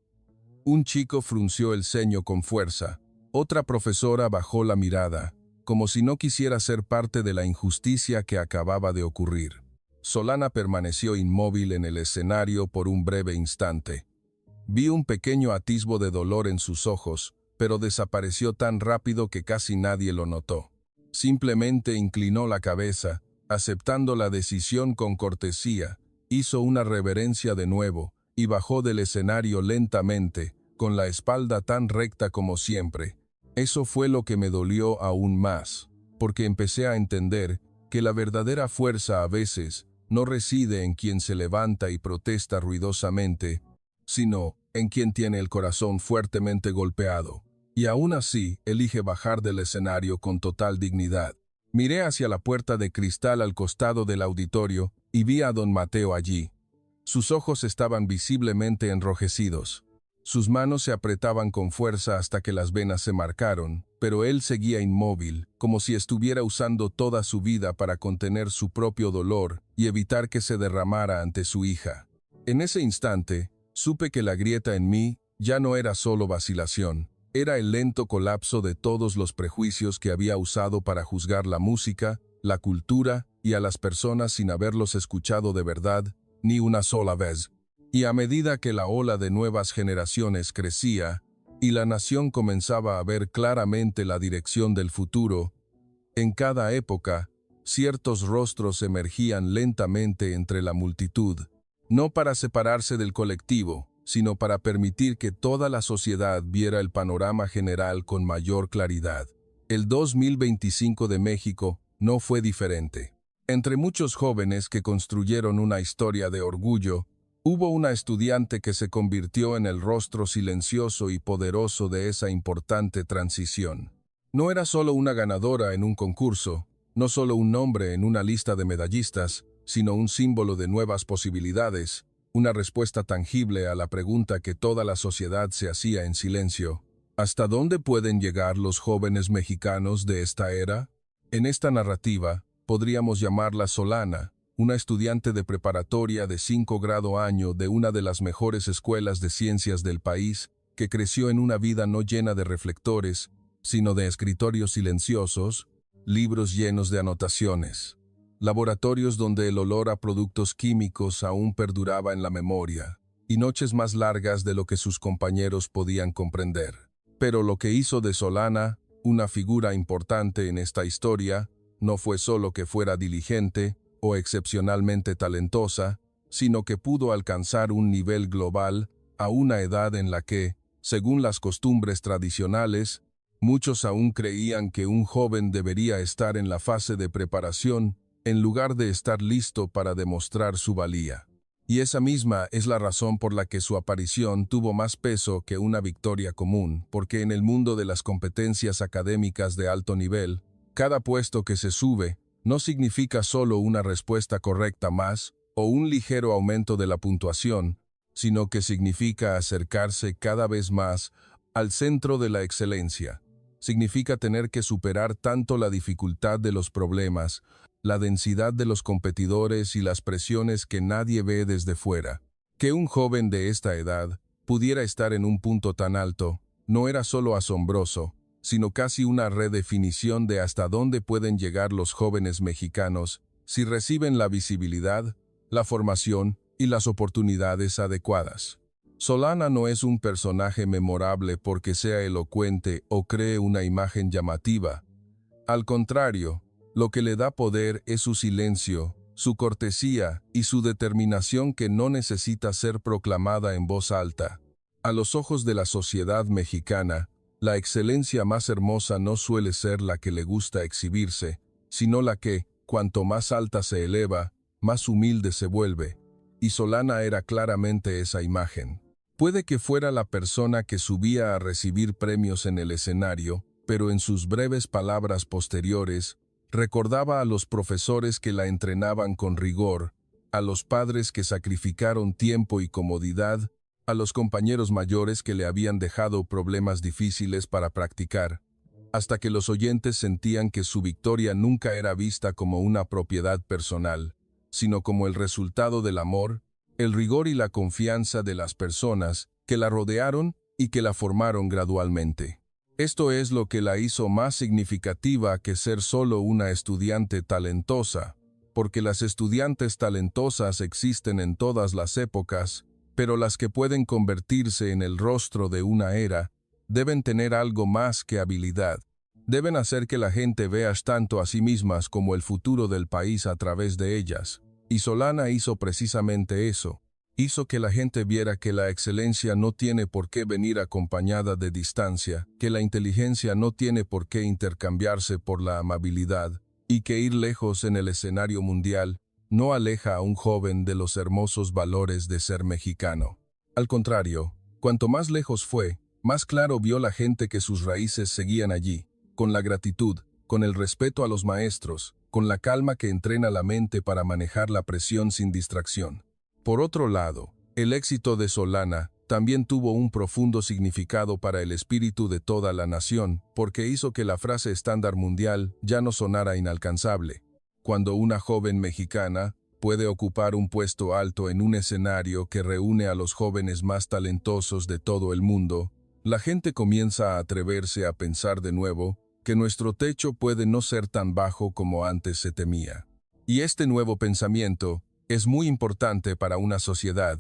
Un chico frunció el ceño con fuerza. Otra profesora bajó la mirada, como si no quisiera ser parte de la injusticia que acababa de ocurrir. Solana permaneció inmóvil en el escenario por un breve instante. Vi un pequeño atisbo de dolor en sus ojos, pero desapareció tan rápido que casi nadie lo notó. Simplemente inclinó la cabeza, aceptando la decisión con cortesía, hizo una reverencia de nuevo y bajó del escenario lentamente, con la espalda tan recta como siempre. Eso fue lo que me dolió aún más, porque empecé a entender que la verdadera fuerza a veces no reside en quien se levanta y protesta ruidosamente, sino en quien tiene el corazón fuertemente golpeado, y aún así elige bajar del escenario con total dignidad. Miré hacia la puerta de cristal al costado del auditorio y vi a don Mateo allí. Sus ojos estaban visiblemente enrojecidos. Sus manos se apretaban con fuerza hasta que las venas se marcaron, pero él seguía inmóvil, como si estuviera usando toda su vida para contener su propio dolor y evitar que se derramara ante su hija. En ese instante, supe que la grieta en mí ya no era solo vacilación, era el lento colapso de todos los prejuicios que había usado para juzgar la música, la cultura y a las personas sin haberlos escuchado de verdad, ni una sola vez. Y a medida que la ola de nuevas generaciones crecía y la nación comenzaba a ver claramente la dirección del futuro, en cada época, ciertos rostros emergían lentamente entre la multitud, no para separarse del colectivo, sino para permitir que toda la sociedad viera el panorama general con mayor claridad. El 2025 de México no fue diferente. Entre muchos jóvenes que construyeron una historia de orgullo, hubo una estudiante que se convirtió en el rostro silencioso y poderoso de esa importante transición. No era solo una ganadora en un concurso, no solo un nombre en una lista de medallistas, sino un símbolo de nuevas posibilidades, una respuesta tangible a la pregunta que toda la sociedad se hacía en silencio. ¿Hasta dónde pueden llegar los jóvenes mexicanos de esta era? En esta narrativa, podríamos llamarla Solana, una estudiante de preparatoria de 5 grado año de una de las mejores escuelas de ciencias del país, que creció en una vida no llena de reflectores, sino de escritorios silenciosos, libros llenos de anotaciones. laboratorios donde el olor a productos químicos aún perduraba en la memoria, y noches más largas de lo que sus compañeros podían comprender. Pero lo que hizo de Solana una figura importante en esta historia no fue solo que fuera diligente o excepcionalmente talentosa, sino que pudo alcanzar un nivel global a una edad en la que, según las costumbres tradicionales, muchos aún creían que un joven debería estar en la fase de preparación en lugar de estar listo para demostrar su valía. Y esa misma es la razón por la que su aparición tuvo más peso que una victoria común, porque en el mundo de las competencias académicas de alto nivel, cada puesto que se sube no significa solo una respuesta correcta más o un ligero aumento de la puntuación, sino que significa acercarse cada vez más al centro de la excelencia. Significa tener que superar tanto la dificultad de los problemas, la densidad de los competidores y las presiones que nadie ve desde fuera. Que un joven de esta edad pudiera estar en un punto tan alto no era solo asombroso, sino casi una redefinición de hasta dónde pueden llegar los jóvenes mexicanos si reciben la visibilidad, la formación y las oportunidades adecuadas. Solana no es un personaje memorable porque sea elocuente o cree una imagen llamativa. Al contrario, lo que le da poder es su silencio, su cortesía y su determinación que no necesita ser proclamada en voz alta. A los ojos de la sociedad mexicana, la excelencia más hermosa no suele ser la que le gusta exhibirse, sino la que, cuanto más alta se eleva, más humilde se vuelve. Y Solana era claramente esa imagen. Puede que fuera la persona que subía a recibir premios en el escenario, pero en sus breves palabras posteriores, recordaba a los profesores que la entrenaban con rigor, a los padres que sacrificaron tiempo y comodidad, a los compañeros mayores que le habían dejado problemas difíciles para practicar, hasta que los oyentes sentían que su victoria nunca era vista como una propiedad personal, sino como el resultado del amor, el rigor y la confianza de las personas que la rodearon y que la formaron gradualmente. Esto es lo que la hizo más significativa que ser solo una estudiante talentosa, porque las estudiantes talentosas existen en todas las épocas, pero las que pueden convertirse en el rostro de una era deben tener algo más que habilidad. Deben hacer que la gente vea tanto a sí mismas como el futuro del país a través de ellas. Y Solana hizo precisamente eso. Hizo que la gente viera que la excelencia no tiene por qué venir acompañada de distancia, que la inteligencia no tiene por qué intercambiarse por la amabilidad, y que ir lejos en el escenario mundial no aleja a un joven de los hermosos valores de ser mexicano. Al contrario, cuanto más lejos fue, más claro vio la gente que sus raíces seguían allí, con la gratitud, con el respeto a los maestros, con la calma que entrena la mente para manejar la presión sin distracción. Por otro lado, el éxito de Solana también tuvo un profundo significado para el espíritu de toda la nación, porque hizo que la frase estándar mundial ya no sonara inalcanzable. Cuando una joven mexicana puede ocupar un puesto alto en un escenario que reúne a los jóvenes más talentosos de todo el mundo, la gente comienza a atreverse a pensar de nuevo que nuestro techo puede no ser tan bajo como antes se temía. Y este nuevo pensamiento es muy importante para una sociedad,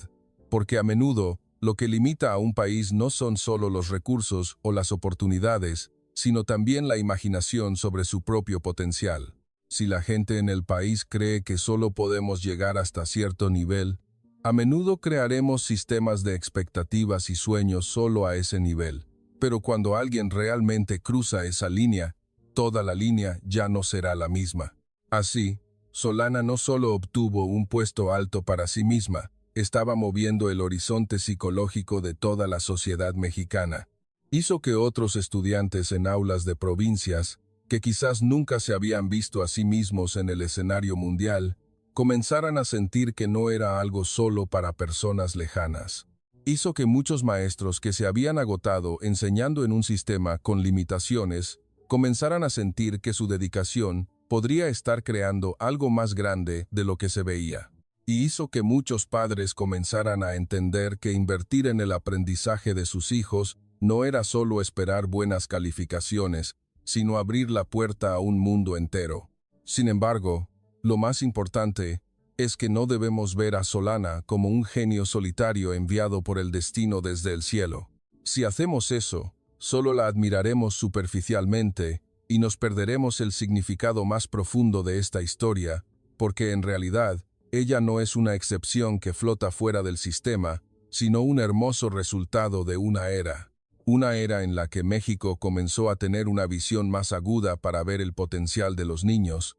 porque a menudo lo que limita a un país no son solo los recursos o las oportunidades, sino también la imaginación sobre su propio potencial. Si la gente en el país cree que solo podemos llegar hasta cierto nivel, a menudo crearemos sistemas de expectativas y sueños solo a ese nivel. Pero cuando alguien realmente cruza esa línea, toda la línea ya no será la misma. Así, Solana no solo obtuvo un puesto alto para sí misma, estaba moviendo el horizonte psicológico de toda la sociedad mexicana. Hizo que otros estudiantes en aulas de provincias, que quizás nunca se habían visto a sí mismos en el escenario mundial, comenzaran a sentir que no era algo solo para personas lejanas. Hizo que muchos maestros que se habían agotado enseñando en un sistema con limitaciones, comenzaran a sentir que su dedicación podría estar creando algo más grande de lo que se veía. Y hizo que muchos padres comenzaran a entender que invertir en el aprendizaje de sus hijos no era solo esperar buenas calificaciones, sino abrir la puerta a un mundo entero. Sin embargo, Lo más importante es que no debemos ver a Solana como un genio solitario enviado por el destino desde el cielo. Si hacemos eso, solo la admiraremos superficialmente y nos perderemos el significado más profundo de esta historia, porque en realidad, ella no es una excepción que flota fuera del sistema, sino un hermoso resultado de una era en la que México comenzó a tener una visión más aguda para ver el potencial de los niños,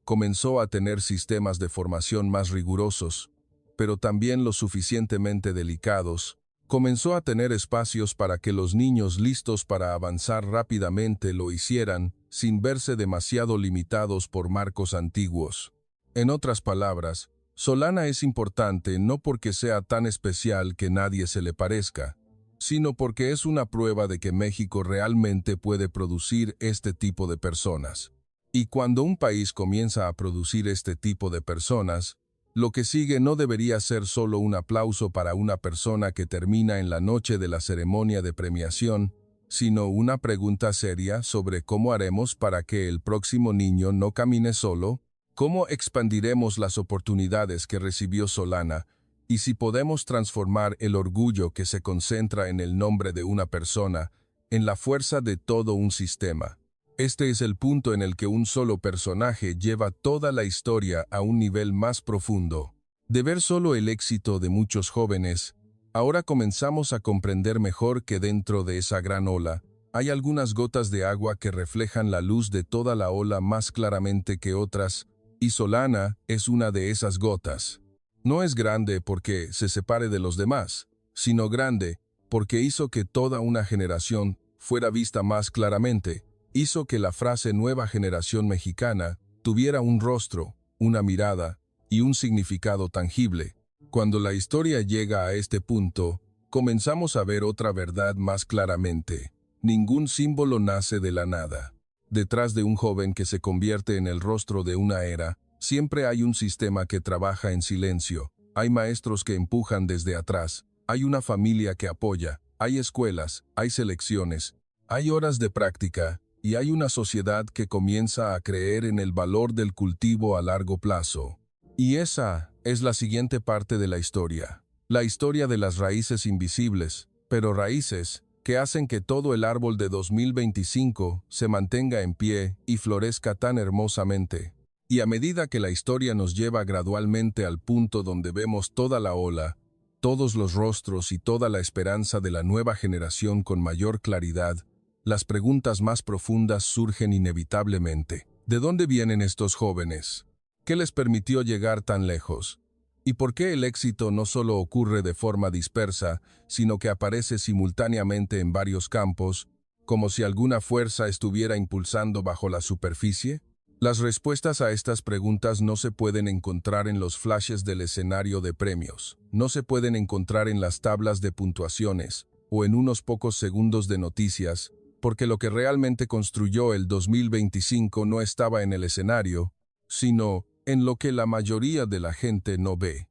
comenzó a tener sistemas de formación más rigurosos, pero también lo suficientemente delicados, comenzó a tener espacios para que los niños listos para avanzar rápidamente lo hicieran, sin verse demasiado limitados por marcos antiguos. En otras palabras, Solana es importante no porque sea tan especial que nadie se le parezca, sino porque es una prueba de que México realmente puede producir este tipo de personas. Y cuando un país comienza a producir este tipo de personas, lo que sigue no debería ser solo un aplauso para una persona que termina en la noche de la ceremonia de premiación, sino una pregunta seria sobre cómo haremos para que el próximo niño no camine solo, cómo expandiremos las oportunidades que recibió Solana, y si podemos transformar el orgullo que se concentra en el nombre de una persona en la fuerza de todo un sistema. Este es el punto en el que un solo personaje lleva toda la historia a un nivel más profundo. De ver solo el éxito de muchos jóvenes, ahora comenzamos a comprender mejor que dentro de esa gran ola, hay algunas gotas de agua que reflejan la luz de toda la ola más claramente que otras, y Solana es una de esas gotas. No es grande porque se separe de los demás, sino grande porque hizo que toda una generación fuera vista más claramente, hizo que la frase nueva generación mexicana tuviera un rostro, una mirada y un significado tangible. Cuando la historia llega a este punto, comenzamos a ver otra verdad más claramente. Ningún símbolo nace de la nada. Detrás de un joven que se convierte en el rostro de una era, siempre hay un sistema que trabaja en silencio, hay maestros que empujan desde atrás, hay una familia que apoya, hay escuelas, hay selecciones, hay horas de práctica, y hay una sociedad que comienza a creer en el valor del cultivo a largo plazo. Y esa es la siguiente parte de la historia de las raíces invisibles, pero raíces que hacen que todo el árbol de 2025 se mantenga en pie y florezca tan hermosamente. Y a medida que la historia nos lleva gradualmente al punto donde vemos toda la ola, todos los rostros y toda la esperanza de la nueva generación con mayor claridad, las preguntas más profundas surgen inevitablemente. ¿De dónde vienen estos jóvenes? ¿Qué les permitió llegar tan lejos? ¿Y por qué el éxito no solo ocurre de forma dispersa, sino que aparece simultáneamente en varios campos, como si alguna fuerza estuviera impulsando bajo la superficie? Las respuestas a estas preguntas no se pueden encontrar en los flashes del escenario de premios, no se pueden encontrar en las tablas de puntuaciones o en unos pocos segundos de noticias, porque lo que realmente construyó el 2025 no estaba en el escenario, sino en lo que la mayoría de la gente no ve.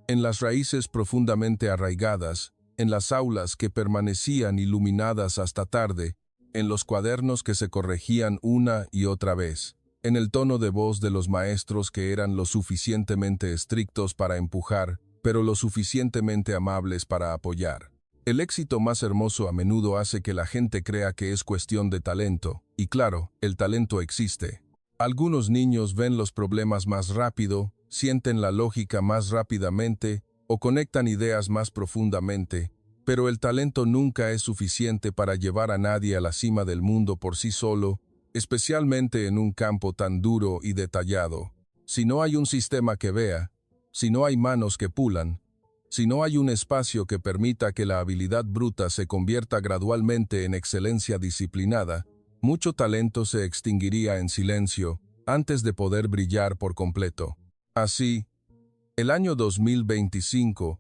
En las raíces profundamente arraigadas, en las aulas que permanecían iluminadas hasta tarde, en los cuadernos que se corregían una y otra vez, en el tono de voz de los maestros que eran lo suficientemente estrictos para empujar, pero lo suficientemente amables para apoyar. El éxito más hermoso a menudo hace que la gente crea que es cuestión de talento, y claro, el talento existe. Algunos niños ven los problemas más rápido, sienten la lógica más rápidamente o conectan ideas más profundamente, pero el talento nunca es suficiente para llevar a nadie a la cima del mundo por sí solo, especialmente en un campo tan duro y detallado. Si no hay un sistema que vea, si no hay manos que pulan, si no hay un espacio que permita que la habilidad bruta se convierta gradualmente en excelencia disciplinada, mucho talento se extinguiría en silencio antes de poder brillar por completo. Así, el año 2025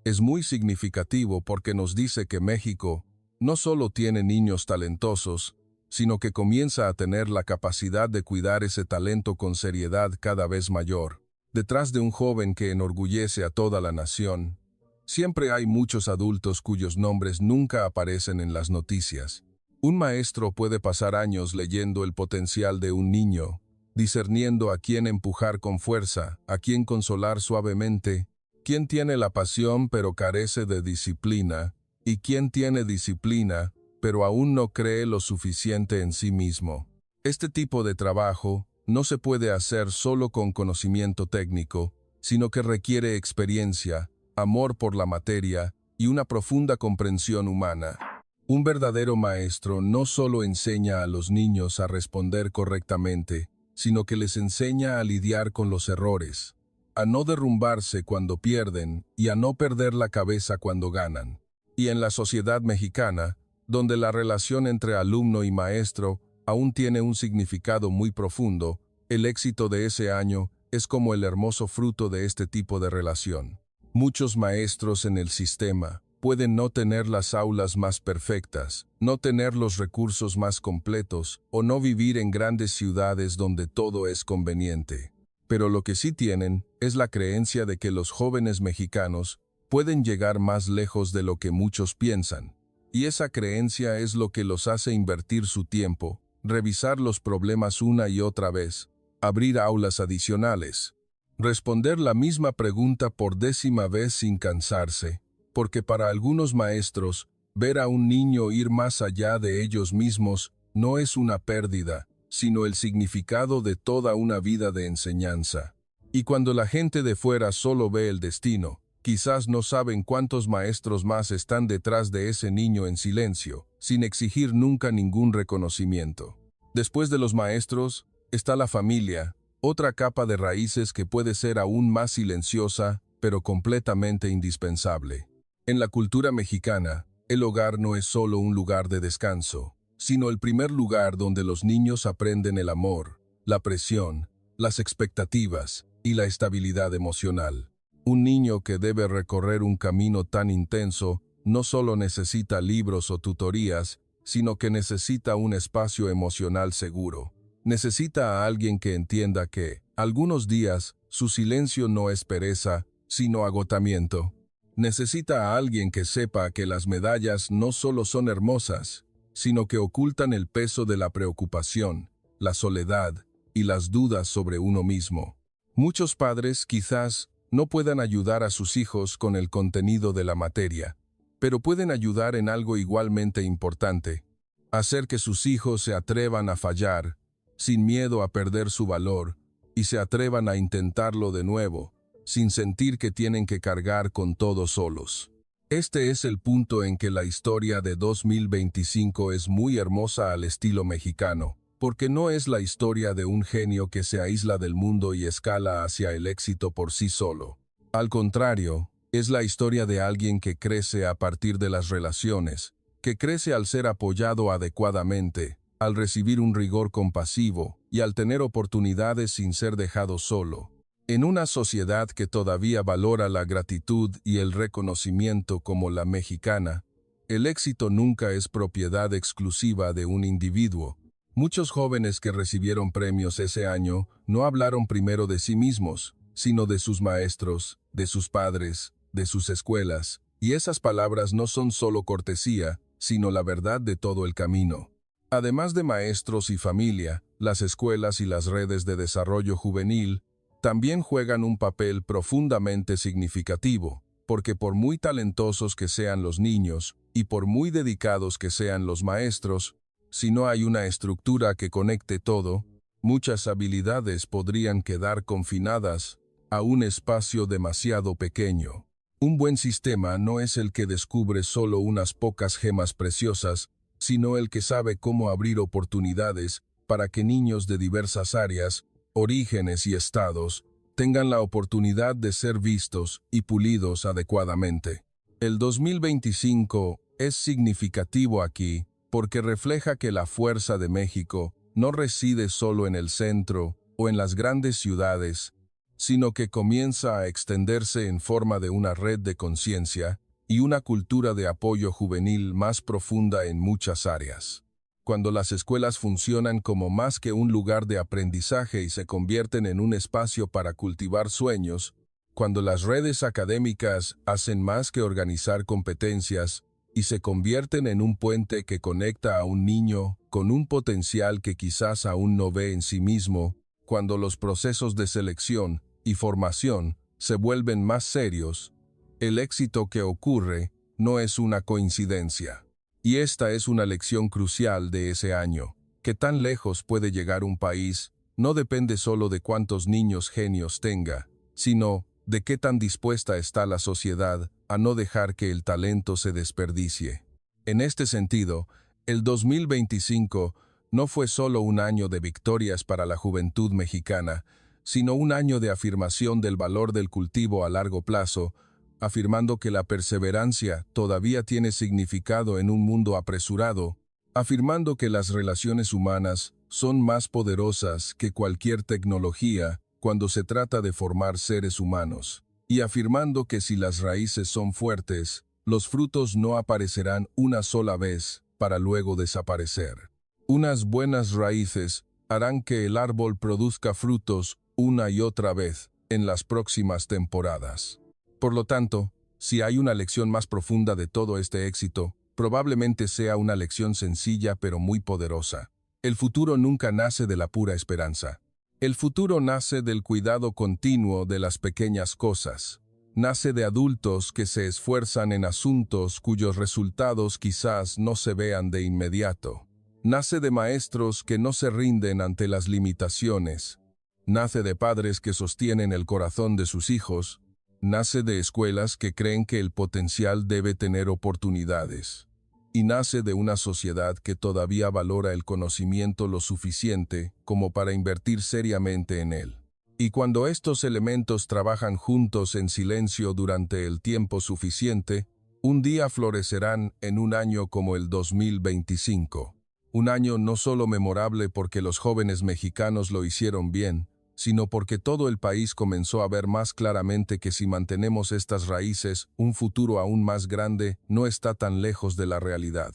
es muy significativo porque nos dice que México no solo tiene niños talentosos, sino que comienza a tener la capacidad de cuidar ese talento con seriedad cada vez mayor. Detrás de un joven que enorgullece a toda la nación, siempre hay muchos adultos cuyos nombres nunca aparecen en las noticias. Un maestro puede pasar años leyendo el potencial de un niño, discerniendo a quién empujar con fuerza, a quién consolar suavemente, quién tiene la pasión pero carece de disciplina, y quién tiene disciplina pero aún no cree lo suficiente en sí mismo. Este tipo de trabajo no se puede hacer solo con conocimiento técnico, sino que requiere experiencia, amor por la materia y una profunda comprensión humana. Un verdadero maestro no solo enseña a los niños a responder correctamente, sino que les enseña a lidiar con los errores, a no derrumbarse cuando pierden y a no perder la cabeza cuando ganan. Y en la sociedad mexicana, donde la relación entre alumno y maestro aún tiene un significado muy profundo, el éxito de ese año es como el hermoso fruto de este tipo de relación. Muchos maestros en el sistema pueden no tener las aulas más perfectas, no tener los recursos más completos o no vivir en grandes ciudades donde todo es conveniente. Pero lo que sí tienen es la creencia de que los jóvenes mexicanos pueden llegar más lejos de lo que muchos piensan. Y esa creencia es lo que los hace invertir su tiempo, revisar los problemas una y otra vez, abrir aulas adicionales, responder la misma pregunta por 10ª vez sin cansarse, porque para algunos maestros, ver a un niño ir más allá de ellos mismos no es una pérdida, sino el significado de toda una vida de enseñanza. Y cuando la gente de fuera solo ve el destino, quizás no saben cuántos maestros más están detrás de ese niño en silencio, sin exigir nunca ningún reconocimiento. Después de los maestros, está la familia, otra capa de raíces que puede ser aún más silenciosa, pero completamente indispensable. En la cultura mexicana, el hogar no es solo un lugar de descanso, sino el primer lugar donde los niños aprenden el amor, la presión, las expectativas y la estabilidad emocional. Un niño que debe recorrer un camino tan intenso no solo necesita libros o tutorías, sino que necesita un espacio emocional seguro. Necesita a alguien que entienda que, algunos días, su silencio no es pereza, sino agotamiento. Necesita a alguien que sepa que las medallas no solo son hermosas, sino que ocultan el peso de la preocupación, la soledad y las dudas sobre uno mismo. Muchos padres, quizás, no puedan ayudar a sus hijos con el contenido de la materia, pero pueden ayudar en algo igualmente importante: hacer que sus hijos se atrevan a fallar, sin miedo a perder su valor, y se atrevan a intentarlo de nuevo, sin sentir que tienen que cargar con todo solos. Este es el punto en que la historia de 2025 es muy hermosa al estilo mexicano, porque no es la historia de un genio que se aísla del mundo y escala hacia el éxito por sí solo. Al contrario, es la historia de alguien que crece a partir de las relaciones, que crece al ser apoyado adecuadamente, al recibir un rigor compasivo y al tener oportunidades sin ser dejado solo. En una sociedad que todavía valora la gratitud y el reconocimiento como la mexicana, el éxito nunca es propiedad exclusiva de un individuo. Muchos jóvenes que recibieron premios ese año no hablaron primero de sí mismos, sino de sus maestros, de sus padres, de sus escuelas, y esas palabras no son solo cortesía, sino la verdad de todo el camino. Además de maestros y familia, las escuelas y las redes de desarrollo juvenil también juegan un papel profundamente significativo, porque por muy talentosos que sean los niños y por muy dedicados que sean los maestros, si no hay una estructura que conecte todo, muchas habilidades podrían quedar confinadas a un espacio demasiado pequeño. Un buen sistema no es el que descubre solo unas pocas gemas preciosas, sino el que sabe cómo abrir oportunidades para que niños de diversas áreas, orígenes y estados tengan la oportunidad de ser vistos y pulidos adecuadamente. El 2025 es significativo aquí porque refleja que la fuerza de México no reside solo en el centro o en las grandes ciudades, sino que comienza a extenderse en forma de una red de conciencia y una cultura de apoyo juvenil más profunda en muchas áreas. Cuando las escuelas funcionan como más que un lugar de aprendizaje y se convierten en un espacio para cultivar sueños, cuando las redes académicas hacen más que organizar competencias y se convierten en un puente que conecta a un niño con un potencial que quizás aún no ve en sí mismo, cuando los procesos de selección y formación se vuelven más serios, el éxito que ocurre no es una coincidencia. Y esta es una lección crucial de ese año. Que tan lejos puede llegar un país no depende solo de cuántos niños genios tenga, sino de qué tan dispuesta está la sociedad a no dejar que el talento se desperdicie. En este sentido, el 2025 no fue solo un año de victorias para la juventud mexicana, sino un año de afirmación del valor del cultivo a largo plazo, afirmando que la perseverancia todavía tiene significado en un mundo apresurado, afirmando que las relaciones humanas son más poderosas que cualquier tecnología cuando se trata de formar seres humanos, y afirmando que si las raíces son fuertes, los frutos no aparecerán una sola vez para luego desaparecer. Unas buenas raíces harán que el árbol produzca frutos una y otra vez en las próximas temporadas. Por lo tanto, si hay una lección más profunda de todo este éxito, probablemente sea una lección sencilla pero muy poderosa. El futuro nunca nace de la pura esperanza. El futuro nace del cuidado continuo de las pequeñas cosas. Nace de adultos que se esfuerzan en asuntos cuyos resultados quizás no se vean de inmediato. Nace de maestros que no se rinden ante las limitaciones. Nace de padres que sostienen el corazón de sus hijos. Nace de escuelas que creen que el potencial debe tener oportunidades. Y nace de una sociedad que todavía valora el conocimiento lo suficiente como para invertir seriamente en él. Y cuando estos elementos trabajan juntos en silencio durante el tiempo suficiente, un día florecerán en un año como el 2025. Un año no solo memorable porque los jóvenes mexicanos lo hicieron bien, sino porque todo el país comenzó a ver más claramente que si mantenemos estas raíces, un futuro aún más grande no está tan lejos de la realidad.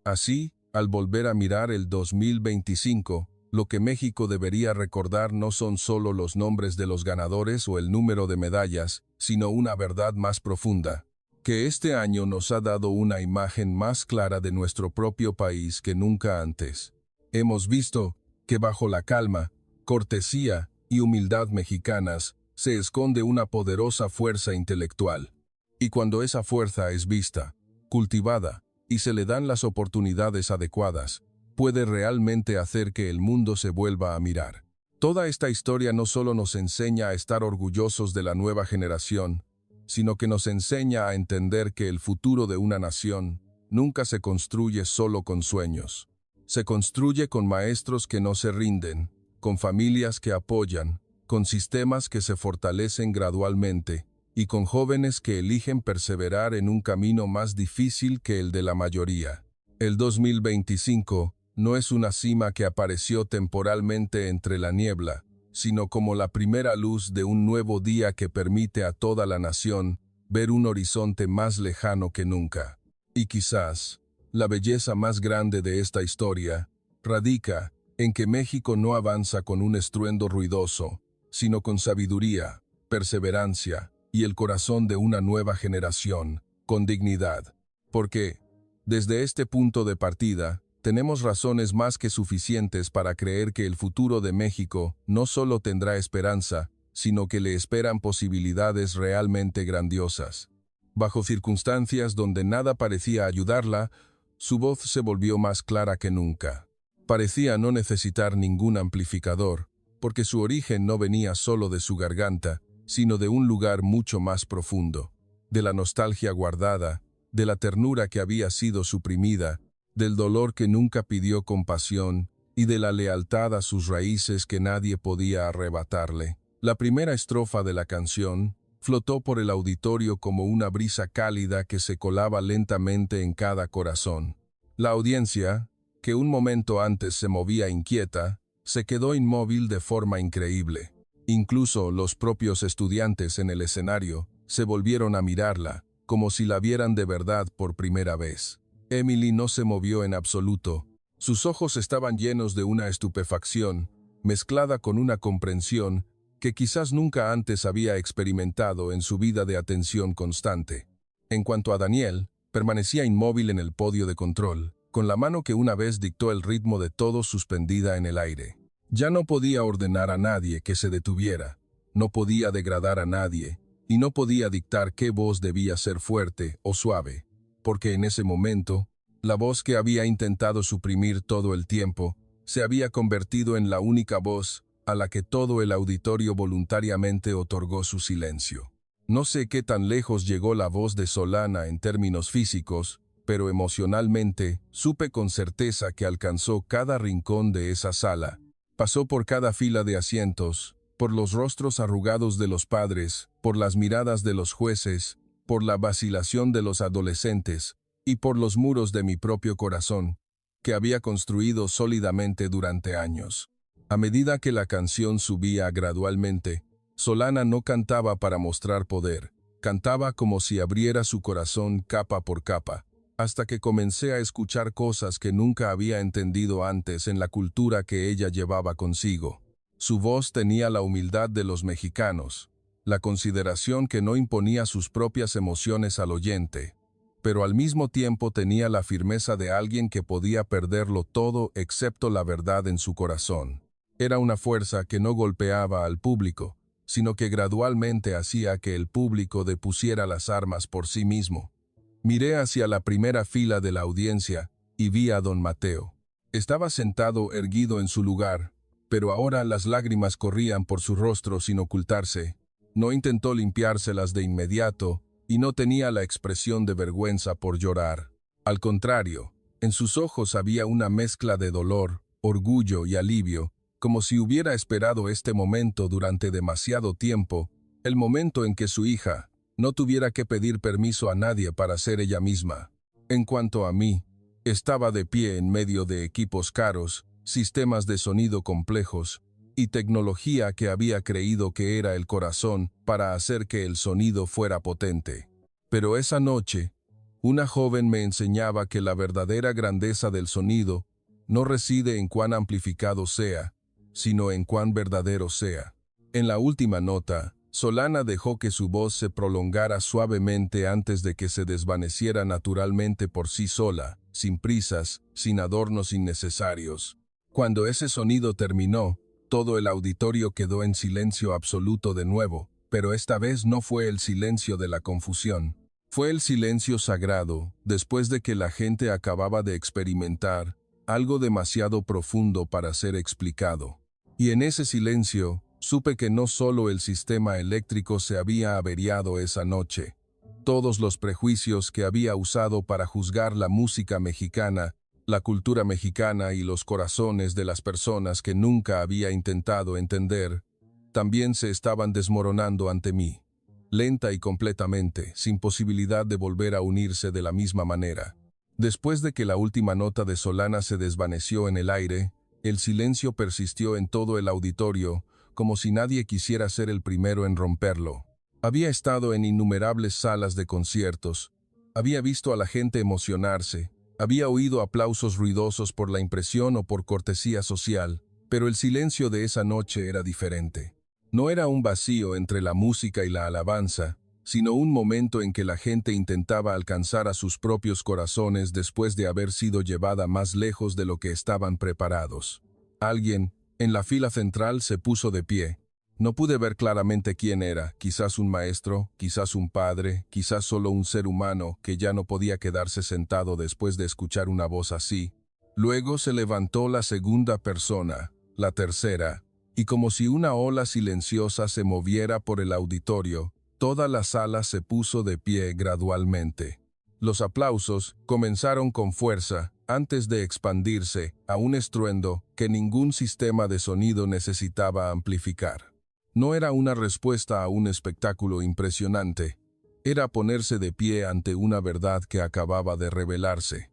Así, al volver a mirar el 2025, lo que México debería recordar no son solo los nombres de los ganadores o el número de medallas, sino una verdad más profunda, que este año nos ha dado una imagen más clara de nuestro propio país que nunca antes. Hemos visto que bajo la calma, cortesía y humildad mexicanas se esconde una poderosa fuerza intelectual. Y cuando esa fuerza es vista, cultivada, y se le dan las oportunidades adecuadas, puede realmente hacer que el mundo se vuelva a mirar. Toda esta historia no solo nos enseña a estar orgullosos de la nueva generación, sino que nos enseña a entender que el futuro de una nación nunca se construye solo con sueños. Se construye con maestros que no se rinden, con familias que apoyan, con sistemas que se fortalecen gradualmente, y con jóvenes que eligen perseverar en un camino más difícil que el de la mayoría. El 2025 no es una cima que apareció temporalmente entre la niebla, sino como la primera luz de un nuevo día que permite a toda la nación ver un horizonte más lejano que nunca. Y quizás, la belleza más grande de esta historia radica en que México no avanza con un estruendo ruidoso, sino con sabiduría, perseverancia y el corazón de una nueva generación, con dignidad. Porque, desde este punto de partida, tenemos razones más que suficientes para creer que el futuro de México no solo tendrá esperanza, sino que le esperan posibilidades realmente grandiosas. Bajo circunstancias donde nada parecía ayudarla, su voz se volvió más clara que nunca. Parecía no necesitar ningún amplificador, porque su origen no venía solo de su garganta, sino de un lugar mucho más profundo, de la nostalgia guardada, de la ternura que había sido suprimida, del dolor que nunca pidió compasión y de la lealtad a sus raíces que nadie podía arrebatarle. La primera estrofa de la canción flotó por el auditorio como una brisa cálida que se colaba lentamente en cada corazón. La audiencia, que un momento antes se movía inquieta, se quedó inmóvil de forma increíble. Incluso los propios estudiantes en el escenario se volvieron a mirarla, como si la vieran de verdad por primera vez. Emily no se movió en absoluto. Sus ojos estaban llenos de una estupefacción, mezclada con una comprensión que quizás nunca antes había experimentado en su vida de atención constante. En cuanto a Daniel, permanecía inmóvil en el podio de control, con la mano que una vez dictó el ritmo de todo suspendida en el aire. Ya no podía ordenar a nadie que se detuviera, no podía degradar a nadie, y no podía dictar qué voz debía ser fuerte o suave, porque en ese momento, la voz que había intentado suprimir todo el tiempo, se había convertido en la única voz a la que todo el auditorio voluntariamente otorgó su silencio. No sé qué tan lejos llegó la voz de Solana en términos físicos, pero emocionalmente supe con certeza que alcanzó cada rincón de esa sala, pasó por cada fila de asientos, por los rostros arrugados de los padres, por las miradas de los jueces, por la vacilación de los adolescentes, y por los muros de mi propio corazón, que había construido sólidamente durante años. A medida que la canción subía gradualmente, Solana no cantaba para mostrar poder, cantaba como si abriera su corazón capa por capa, hasta que comencé a escuchar cosas que nunca había entendido antes en la cultura que ella llevaba consigo. Su voz tenía la humildad de los mexicanos, la consideración que no imponía sus propias emociones al oyente, pero al mismo tiempo tenía la firmeza de alguien que podía perderlo todo excepto la verdad en su corazón. Era una fuerza que no golpeaba al público, sino que gradualmente hacía que el público depusiera las armas por sí mismo. Miré hacia la primera fila de la audiencia y vi a don Mateo. Estaba sentado erguido en su lugar, pero ahora las lágrimas corrían por su rostro sin ocultarse. No intentó limpiárselas de inmediato y no tenía la expresión de vergüenza por llorar. Al contrario, en sus ojos había una mezcla de dolor, orgullo y alivio, como si hubiera esperado este momento durante demasiado tiempo, el momento en que su hija no tuviera que pedir permiso a nadie para ser ella misma. En cuanto a mí, estaba de pie en medio de equipos caros, sistemas de sonido complejos y tecnología que había creído que era el corazón para hacer que el sonido fuera potente. Pero esa noche, una joven me enseñaba que la verdadera grandeza del sonido no reside en cuán amplificado sea, sino en cuán verdadero sea. En la última nota, Solana dejó que su voz se prolongara suavemente antes de que se desvaneciera naturalmente por sí sola, sin prisas, sin adornos innecesarios. Cuando ese sonido terminó, todo el auditorio quedó en silencio absoluto de nuevo, pero esta vez no fue el silencio de la confusión. Fue el silencio sagrado, después de que la gente acababa de experimentar algo demasiado profundo para ser explicado. Y en ese silencio, supe que no solo el sistema eléctrico se había averiado esa noche. Todos los prejuicios que había usado para juzgar la música mexicana, la cultura mexicana y los corazones de las personas que nunca había intentado entender, también se estaban desmoronando ante mí, lenta y completamente, sin posibilidad de volver a unirse de la misma manera. Después de que la última nota de Solana se desvaneció en el aire, el silencio persistió en todo el auditorio, como si nadie quisiera ser el primero en romperlo. Había estado en innumerables salas de conciertos, había visto a la gente emocionarse, había oído aplausos ruidosos por la impresión o por cortesía social, pero el silencio de esa noche era diferente. No era un vacío entre la música y la alabanza, sino un momento en que la gente intentaba alcanzar a sus propios corazones después de haber sido llevada más lejos de lo que estaban preparados. Alguien, en la fila central, se puso de pie. No pude ver claramente quién era, quizás un maestro, quizás un padre, quizás solo un ser humano que ya no podía quedarse sentado después de escuchar una voz así. Luego se levantó la segunda persona, la tercera, y como si una ola silenciosa se moviera por el auditorio, toda la sala se puso de pie gradualmente. Los aplausos comenzaron con fuerza, antes de expandirse a un estruendo que ningún sistema de sonido necesitaba amplificar. No era una respuesta a un espectáculo impresionante, era ponerse de pie ante una verdad que acababa de revelarse.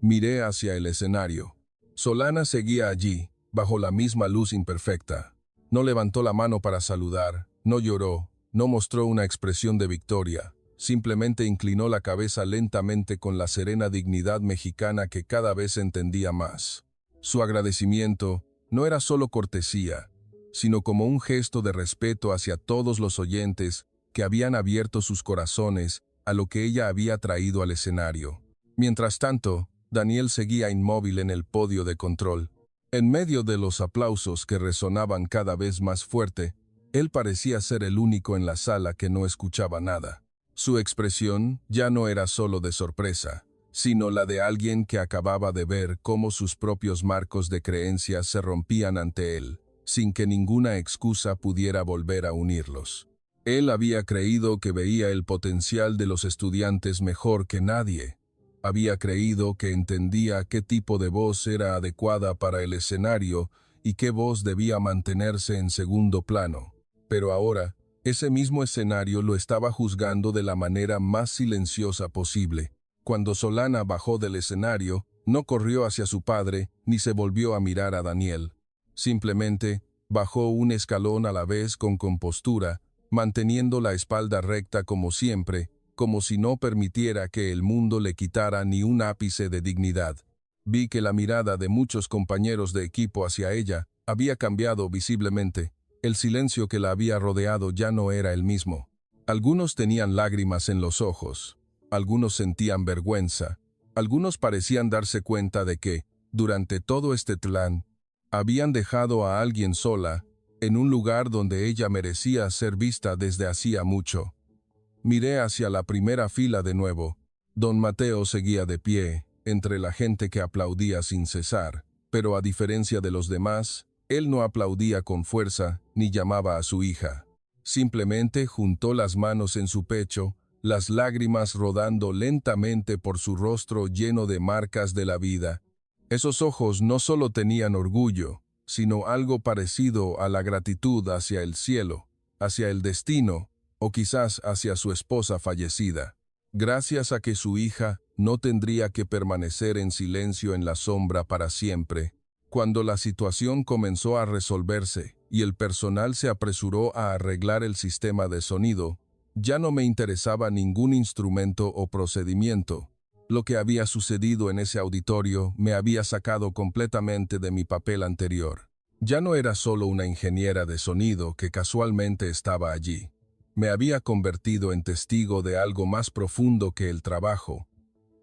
Miré hacia el escenario. Solana seguía allí, bajo la misma luz imperfecta. No levantó la mano para saludar, no lloró, no mostró una expresión de victoria, simplemente inclinó la cabeza lentamente con la serena dignidad mexicana que cada vez entendía más. Su agradecimiento no era solo cortesía, sino como un gesto de respeto hacia todos los oyentes que habían abierto sus corazones a lo que ella había traído al escenario. Mientras tanto, Daniel seguía inmóvil en el podio de control. En medio de los aplausos que resonaban cada vez más fuerte, él parecía ser el único en la sala que no escuchaba nada. Su expresión ya no era solo de sorpresa, sino la de alguien que acababa de ver cómo sus propios marcos de creencias se rompían ante él, sin que ninguna excusa pudiera volver a unirlos. Él había creído que veía el potencial de los estudiantes mejor que nadie. Había creído que entendía qué tipo de voz era adecuada para el escenario y qué voz debía mantenerse en segundo plano. Pero ahora, ese mismo escenario lo estaba juzgando de la manera más silenciosa posible. Cuando Solana bajó del escenario, no corrió hacia su padre ni se volvió a mirar a Daniel. Simplemente, bajó un escalón a la vez con compostura, manteniendo la espalda recta como siempre, como si no permitiera que el mundo le quitara ni un ápice de dignidad. Vi que la mirada de muchos compañeros de equipo hacia ella había cambiado visiblemente. El silencio que la había rodeado ya no era el mismo. Algunos tenían lágrimas en los ojos, algunos sentían vergüenza, algunos parecían darse cuenta de que, durante todo este plan, habían dejado a alguien sola, en un lugar donde ella merecía ser vista desde hacía mucho. Miré hacia la primera fila de nuevo. Don Mateo seguía de pie, entre la gente que aplaudía sin cesar, pero a diferencia de los demás, él no aplaudía con fuerza ni llamaba a su hija. Simplemente juntó las manos en su pecho, las lágrimas rodando lentamente por su rostro lleno de marcas de la vida. Esos ojos no solo tenían orgullo, sino algo parecido a la gratitud hacia el cielo, hacia el destino, o quizás hacia su esposa fallecida. Gracias a que su hija no tendría que permanecer en silencio en la sombra para siempre. Cuando la situación comenzó a resolverse y el personal se apresuró a arreglar el sistema de sonido, ya no me interesaba ningún instrumento o procedimiento. Lo que había sucedido en ese auditorio me había sacado completamente de mi papel anterior. Ya no era solo una ingeniera de sonido que casualmente estaba allí. Me había convertido en testigo de algo más profundo que el trabajo,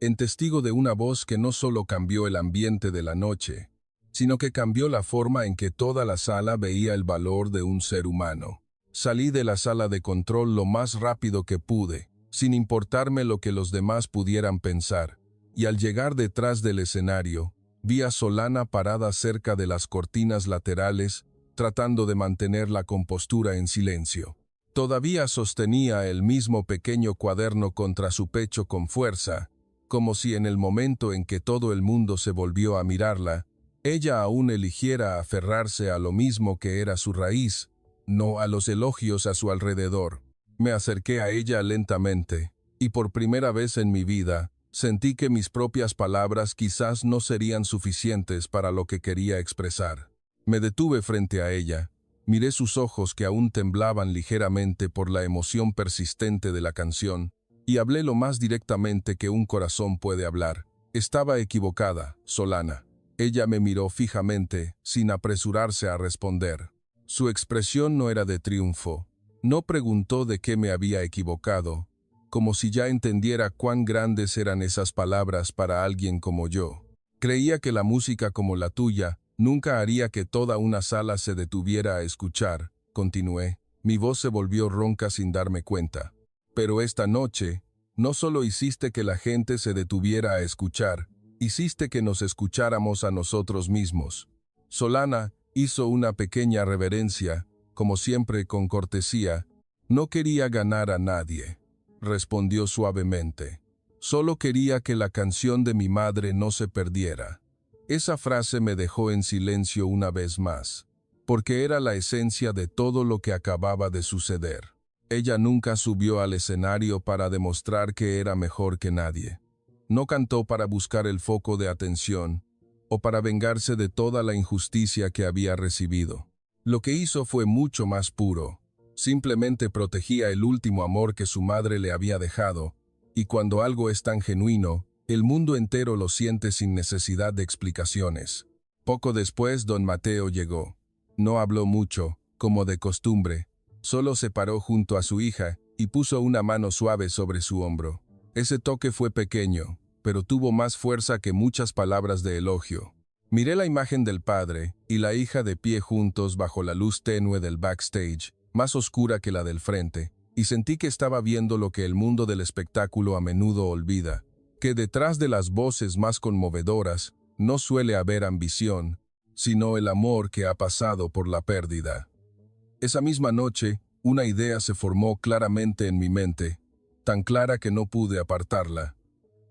en testigo de una voz que no solo cambió el ambiente de la noche, sino que cambió la forma en que toda la sala veía el valor de un ser humano. Salí de la sala de control lo más rápido que pude, sin importarme lo que los demás pudieran pensar, y al llegar detrás del escenario, vi a Solana parada cerca de las cortinas laterales, tratando de mantener la compostura en silencio. Todavía sostenía el mismo pequeño cuaderno contra su pecho con fuerza, como si en el momento en que todo el mundo se volvió a mirarla, ella aún eligiera aferrarse a lo mismo que era su raíz, no a los elogios a su alrededor. Me acerqué a ella lentamente, y por primera vez en mi vida, sentí que mis propias palabras quizás no serían suficientes para lo que quería expresar. Me detuve frente a ella. Miré sus ojos que aún temblaban ligeramente por la emoción persistente de la canción, y hablé lo más directamente que un corazón puede hablar. Estaba equivocada, Solana. Ella me miró fijamente, sin apresurarse a responder. Su expresión no era de triunfo. No preguntó de qué me había equivocado, como si ya entendiera cuán grandes eran esas palabras para alguien como yo. Creía que la música como la tuya nunca haría que toda una sala se detuviera a escuchar, continué. Mi voz se volvió ronca sin darme cuenta. Pero esta noche, no solo hiciste que la gente se detuviera a escuchar, hiciste que nos escucháramos a nosotros mismos. Solana hizo una pequeña reverencia, como siempre con cortesía. No quería ganar a nadie, respondió suavemente. Solo quería que la canción de mi madre no se perdiera. Esa frase me dejó en silencio una vez más, porque era la esencia de todo lo que acababa de suceder. Ella nunca subió al escenario para demostrar que era mejor que nadie. No cantó para buscar el foco de atención o para vengarse de toda la injusticia que había recibido. Lo que hizo fue mucho más puro. Simplemente protegía el último amor que su madre le había dejado, y cuando algo es tan genuino, el mundo entero lo siente sin necesidad de explicaciones. Poco después, don Mateo llegó. No habló mucho, como de costumbre. Solo se paró junto a su hija y puso una mano suave sobre su hombro. Ese toque fue pequeño, pero tuvo más fuerza que muchas palabras de elogio. Miré la imagen del padre y la hija de pie juntos bajo la luz tenue del backstage, más oscura que la del frente, y sentí que estaba viendo lo que el mundo del espectáculo a menudo olvida, que detrás de las voces más conmovedoras no suele haber ambición, sino el amor que ha pasado por la pérdida. Esa misma noche, una idea se formó claramente en mi mente, tan clara que no pude apartarla.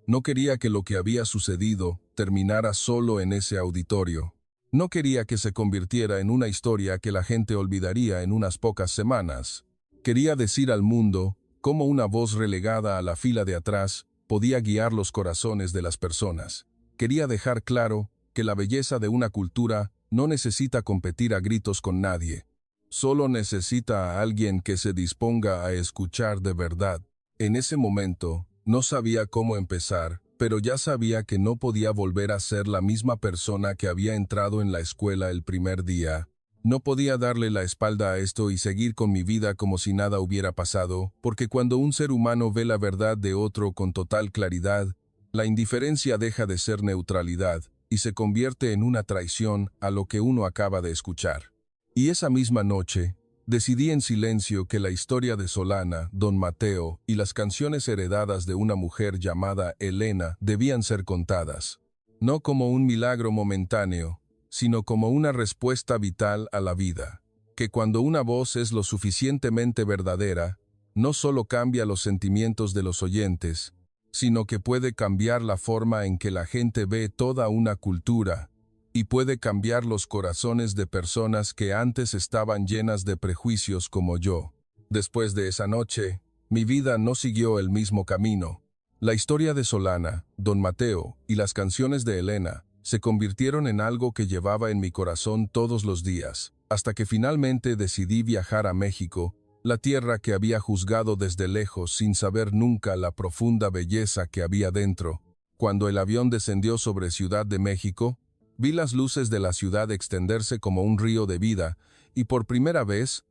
No quería que lo que había sucedido terminara solo en ese auditorio. No quería que se convirtiera en una historia que la gente olvidaría en unas pocas semanas. Quería decir al mundo cómo una voz relegada a la fila de atrás podía guiar los corazones de las personas. Quería dejar claro que la belleza de una cultura no necesita competir a gritos con nadie. Solo necesita a alguien que se disponga a escuchar de verdad. En ese momento, no sabía cómo empezar, pero ya sabía que no podía volver a ser la misma persona que había entrado en la escuela el primer día. No podía darle la espalda a esto y seguir con mi vida como si nada hubiera pasado, porque cuando un ser humano ve la verdad de otro con total claridad, la indiferencia deja de ser neutralidad y se convierte en una traición a lo que uno acaba de escuchar. Y esa misma noche, decidí en silencio que la historia de Solana, Don Mateo y las canciones heredadas de una mujer llamada Elena debían ser contadas, no como un milagro momentáneo, sino como una respuesta vital a la vida, que cuando una voz es lo suficientemente verdadera, no solo cambia los sentimientos de los oyentes, sino que puede cambiar la forma en que la gente ve toda una cultura, y puede cambiar los corazones de personas que antes estaban llenas de prejuicios como yo. Después de esa noche, mi vida no siguió el mismo camino. La historia de Solana, Don Mateo y las canciones de Elena se convirtieron en algo que llevaba en mi corazón todos los días, hasta que finalmente decidí viajar a México, la tierra que había juzgado desde lejos sin saber nunca la profunda belleza que había dentro. Cuando el avión descendió sobre Ciudad de México, vi las luces de la ciudad extenderse como un río de vida, y por primera vez,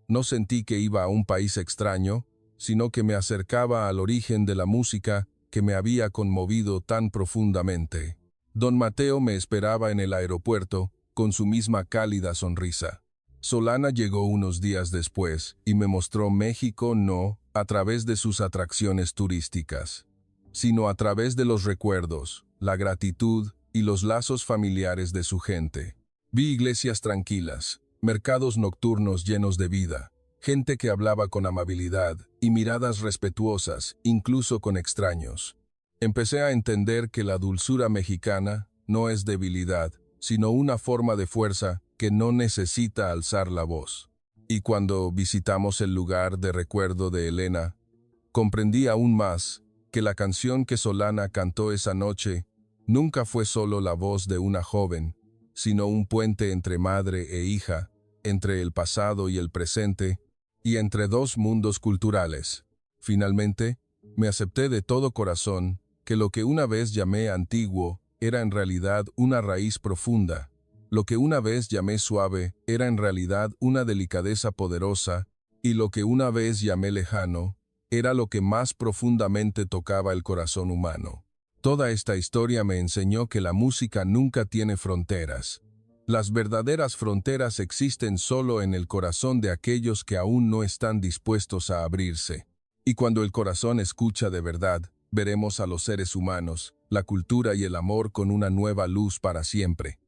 no sentí que iba a un país extraño, sino que me acercaba al origen de la música que me había conmovido tan profundamente. Don Mateo me esperaba en el aeropuerto, con su misma cálida sonrisa. Solana llegó unos días después, y me mostró México no a través de sus atracciones turísticas, sino a través de los recuerdos, la gratitud y los lazos familiares de su gente. Vi iglesias tranquilas, mercados nocturnos llenos de vida, gente que hablaba con amabilidad y miradas respetuosas, incluso con extraños. Empecé a entender que la dulzura mexicana no es debilidad, sino una forma de fuerza que no necesita alzar la voz. Y cuando visitamos el lugar de recuerdo de Elena, comprendí aún más que la canción que Solana cantó esa noche nunca fue solo la voz de una joven, sino un puente entre madre e hija, entre el pasado y el presente, y entre dos mundos culturales. Finalmente, me acepté de todo corazón que lo que una vez llamé antiguo era en realidad una raíz profunda. Lo que una vez llamé suave era en realidad una delicadeza poderosa, y lo que una vez llamé lejano era lo que más profundamente tocaba el corazón humano. Toda esta historia me enseñó que la música nunca tiene fronteras. Las verdaderas fronteras existen solo en el corazón de aquellos que aún no están dispuestos a abrirse. Y cuando el corazón escucha de verdad, veremos a los seres humanos, la cultura y el amor con una nueva luz para siempre.